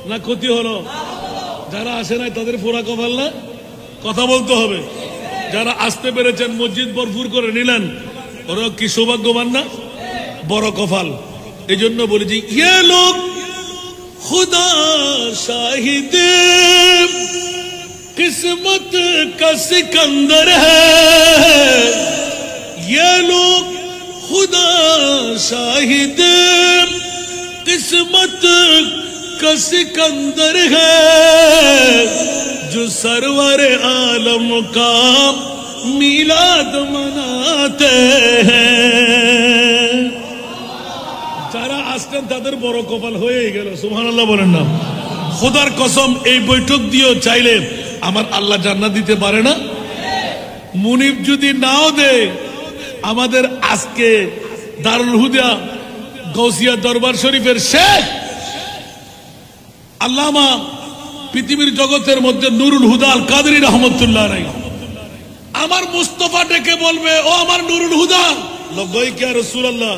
না ক্ষতি হলো? যারা আসে নাই তাদের পোড়া কপাল না? কথা বলতে হবে। যারা আসতে পেরেছেন মসজিদ ভরপুর করে নিলেন, ওরা কি সৌভাগ্যবান না, বড় কপাল। এই জন্য বলেছি ইয়ে লোক খুদা শাহিদ किस्मत का सिकंदर है, ये लोग खुदा शाहिद किस्मत का सिकंदर है, जो सरवर आलम का मिलाद मनाते हैं। যারা আসতেন তাদের বড় কপাল হয়ে গেল, সুবহানাল্লাহ বলেন না। খোদার কসম এই বৈঠক দিয়েও চাইলে আমার আল্লাহ জান্নাত দিতে পারে না? মুনিব যদি নাও দে, আমাদের আজকে দারুল হুদা গৌসিয়া দরবার শরীফের শেখ আল্লামা, পৃথিবীর জগতের মধ্যে নুরুল হুদা আল কাদরি রহমতুল্লাহ আলাইহি, আমার মুস্তাফা ডেকে বলবে ও আমার নুরুল হুদা, লব্বাইক ইয়া রাসূলুল্লাহ।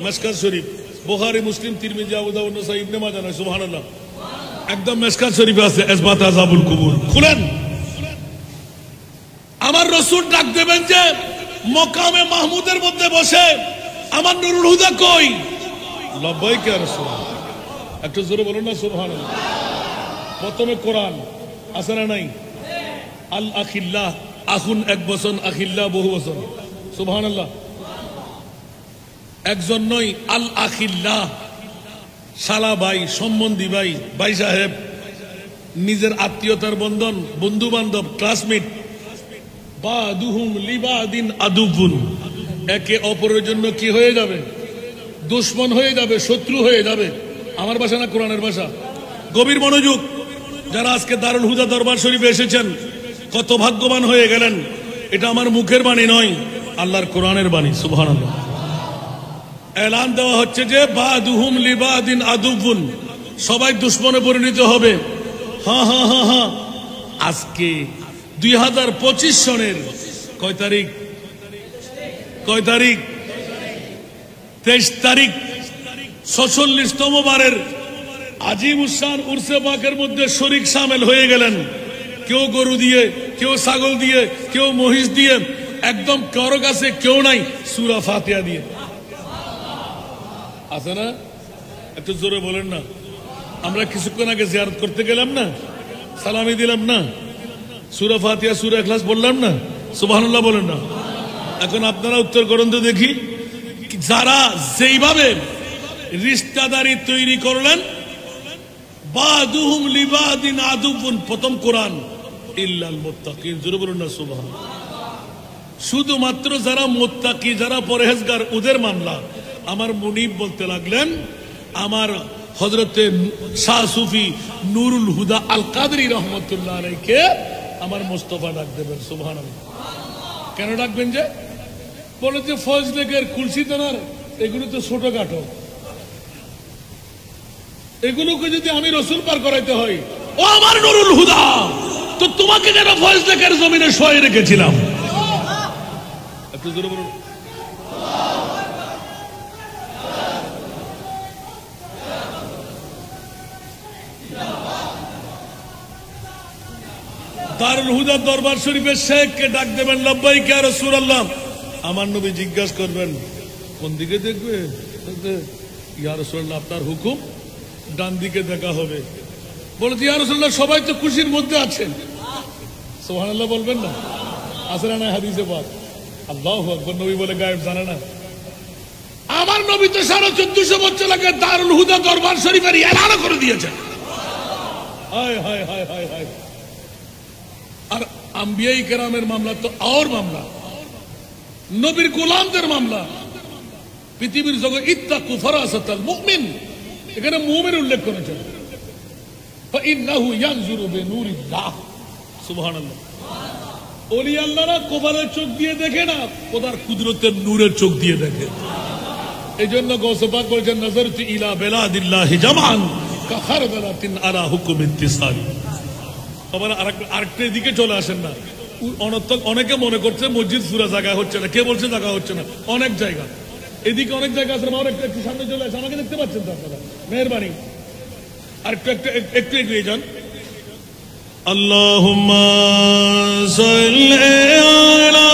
মিশকাত শরীফ, বুখারী, মুসলিম, তিরমিজি, আবু দাউদ, নাসাঈ, ইবনে মাজাহ, সুবহানাল্লাহ, একদম মিশকাত শরীফে আছে ইসবাত আযাবুল কুবুর। খুলেন, আমার রাসূল ডাক দেবেন যে মকামে মাহমুদের মধ্যে বসে আমার নুরুল হুদা কই? লব্বাইক ইয়া রাসূলুল্লাহ। একটু জোরে বলুন না সুবহানাল্লাহ। প্রথমে কোরআন আছে না নাই? আল আখিল্লাহ, আখুন এক বচন, আখিল্লাহ বহু বচন, সুবহানাল্লাহ। একজন নয়, আল আখিল্লাহ, শালা ভাই, সম্বন্ধী ভাই, ভাই সাহেব, নিজের আত্মীয়তার বন্ধন, বন্ধু বান্ধব, ক্লাসমেট, বাদুহুম লিবাদিন আদুবুন, একে অপরের জন্য কি হয়ে যাবে? দুশমন হয়ে যাবে, শত্রু হয়ে যাবে। আমার ভাষা না কোরআনের ভাষা? গভীর মনোযোগ। যারা আজকে দারুল হুদা দরবার শরীফে এসেছেন কত ভাগ্যবান হয়ে গেলেন। এটা আমার মুখের বাণী নয়, আল্লাহর কোরআনের বাণী, সুবহানাল্লাহ। এলান দেওয়া হচ্ছে যে বাদুহুম লিবাদিন আদুবুন, সবাই দুশমনে পরিণত হবে। হ্যাঁ হ্যাঁ হ্যাঁ হ্যাঁ। আজকে 2025 সনের কয় তারিখ? 23 তারিখ, 46তম বারের আজিম উসান উরসে পাকের মধ্যে শরীক শামিল হয়ে গেলেন। কেউ গরু দিয়ে, কেউ ছাগল দিয়ে, কেউ মহিষ দিয়ে, একদম কারো কাছে কেউ নাই সূরা ফাতিহা দিয়ে। আছে না? একটু জোরে বলেন না। আমরা কিছুক্ষণ আগে জিয়ারত করতে গেলাম না, সালামি দিলাম না, সূরা ফাতিহা, সূরা ইখলাস বললাম না, সুবহানাল্লাহ বলেন না। এখন আপনারা উত্তর করুন তো দেখি, যারা যেইভাবে রিশতাদারি তৈরি করলেন, বাদুহুম লিবাদিন আদুবুন, প্রথম কোরআন, ইল্লাল মুত্তাকিন, জোরে বলুন না সুবহানাল্লাহ। শুধুমাত্র যারা মুত্তাকি, যারা পরহেজগার, ওদের মামলা। আমার মুনিব বলতে লাগলেন, আমার হযরতে শাহ সুফি নুরুল হুদা আল কাদরি রহমতুল্লাহ আলাইহিকে আমার মুস্তাফা ডাক দেবেন, সুবহানাল্লাহ। কেন ডাকবেন? যে বলে যে ফজলেকের কুলসিদানার এগুলো তো ছোটখাটো, এগুলোকে যদি আমি রসুল পার করাইতে হয়, ও আমার নুরুল হুদা, তো তোমাকে যেন ফজলেকের জমিনে শোয়ে রেখেছিলাম। একটু জোরে বলুন। দারুল হুদা দরবার শরীফের শেখকে ডাক দেবেন, লব্বাইক ইয়া রাসূলুল্লাহ। আমার নবী জিজ্ঞাসা করবেন কোন দিকে দেখবে? ইয়া রাসূলুল্লাহ আপনার হুকুম। ডান দিকে দেখা হবে। বলে ইয়া রাসূলুল্লাহ সবাই তো খুশির মধ্যে আছেন, সুবহানাল্লাহ বলবেন না? আছে না হাদিসে পাক? আল্লাহু আকবার। নবী বলে গায়েব জানে না? আমার নবী তো 1450 বছর আগে দারুল হুদা দরবার শরীফের এলান করে দিয়েছেন। হায় হায় হায় হায় হায়। আর আম্বিয়াই কেরামের মামলা তো আর মামলা, নবীর গোলামদের মামলা। পৃথিবীর জগৎ ইত্তাকু ফারাসাতাল মুমিন, এখানে মুমিন উল্লেখ করেছেন। ফাইন্নাহু ইয়ানজুরু বিনূরিল্লাহ, সুবহানাল্লাহ। ওলি আল্লাহরা কপালের চোখ দিয়ে দেখে না, খোদার কুদরতের নূরের চোখ দিয়ে দেখে। এই জন্য গৌসে পাক বলেছেন, নাযারতু ইলা বিলাদিল্লাহি জামান কাখারবালাতিন আলা হুকুম ইত্তিসাল। আবার আরেকটা দিকে চলে আসেন না। অনেকে মনে করছে মসজিদ পুরা জায়গা হচ্ছে না। কে বলছে জায়গা হচ্ছে না? অনেক জায়গা, এদিকে অনেক জায়গা আছে। একটু সামনে চলে আসে, আমাকে দেখতে পাচ্ছেন তো আপনারা? মেহেরবানি আর একটু এগিয়ে যান। আল্লাহুম্মা সাল্লি আলা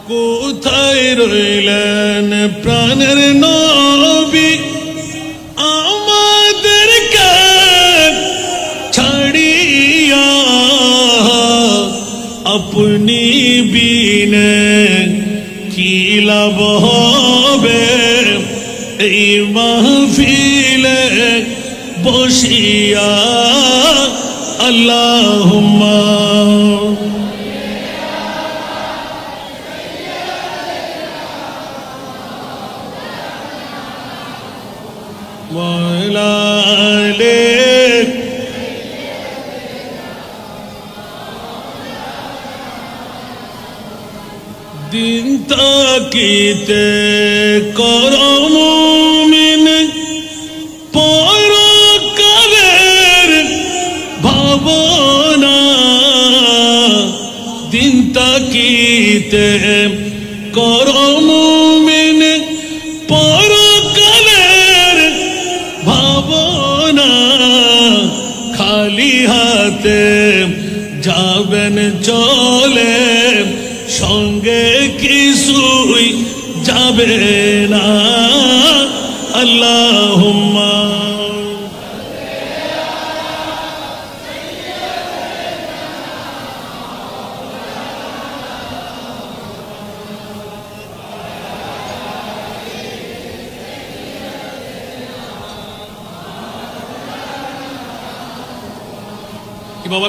কোথায় রইলেন প্রাণের নবী আমাদেরকে ছাড়িয়া আপনি বিনে কি লাভ হবে এই মাহফিলে বসিয়া আল্লাহুম্মা মওলালে দিন তাকিতে করো মুমিন পরকালের ভাবনা দিন তাকিতে করো মুমিন পরকালের ভাবনা খালি হাতে যাবেন চলে সঙ্গে কিছুই যাবে না আল্লাহুম্মা কি বাবা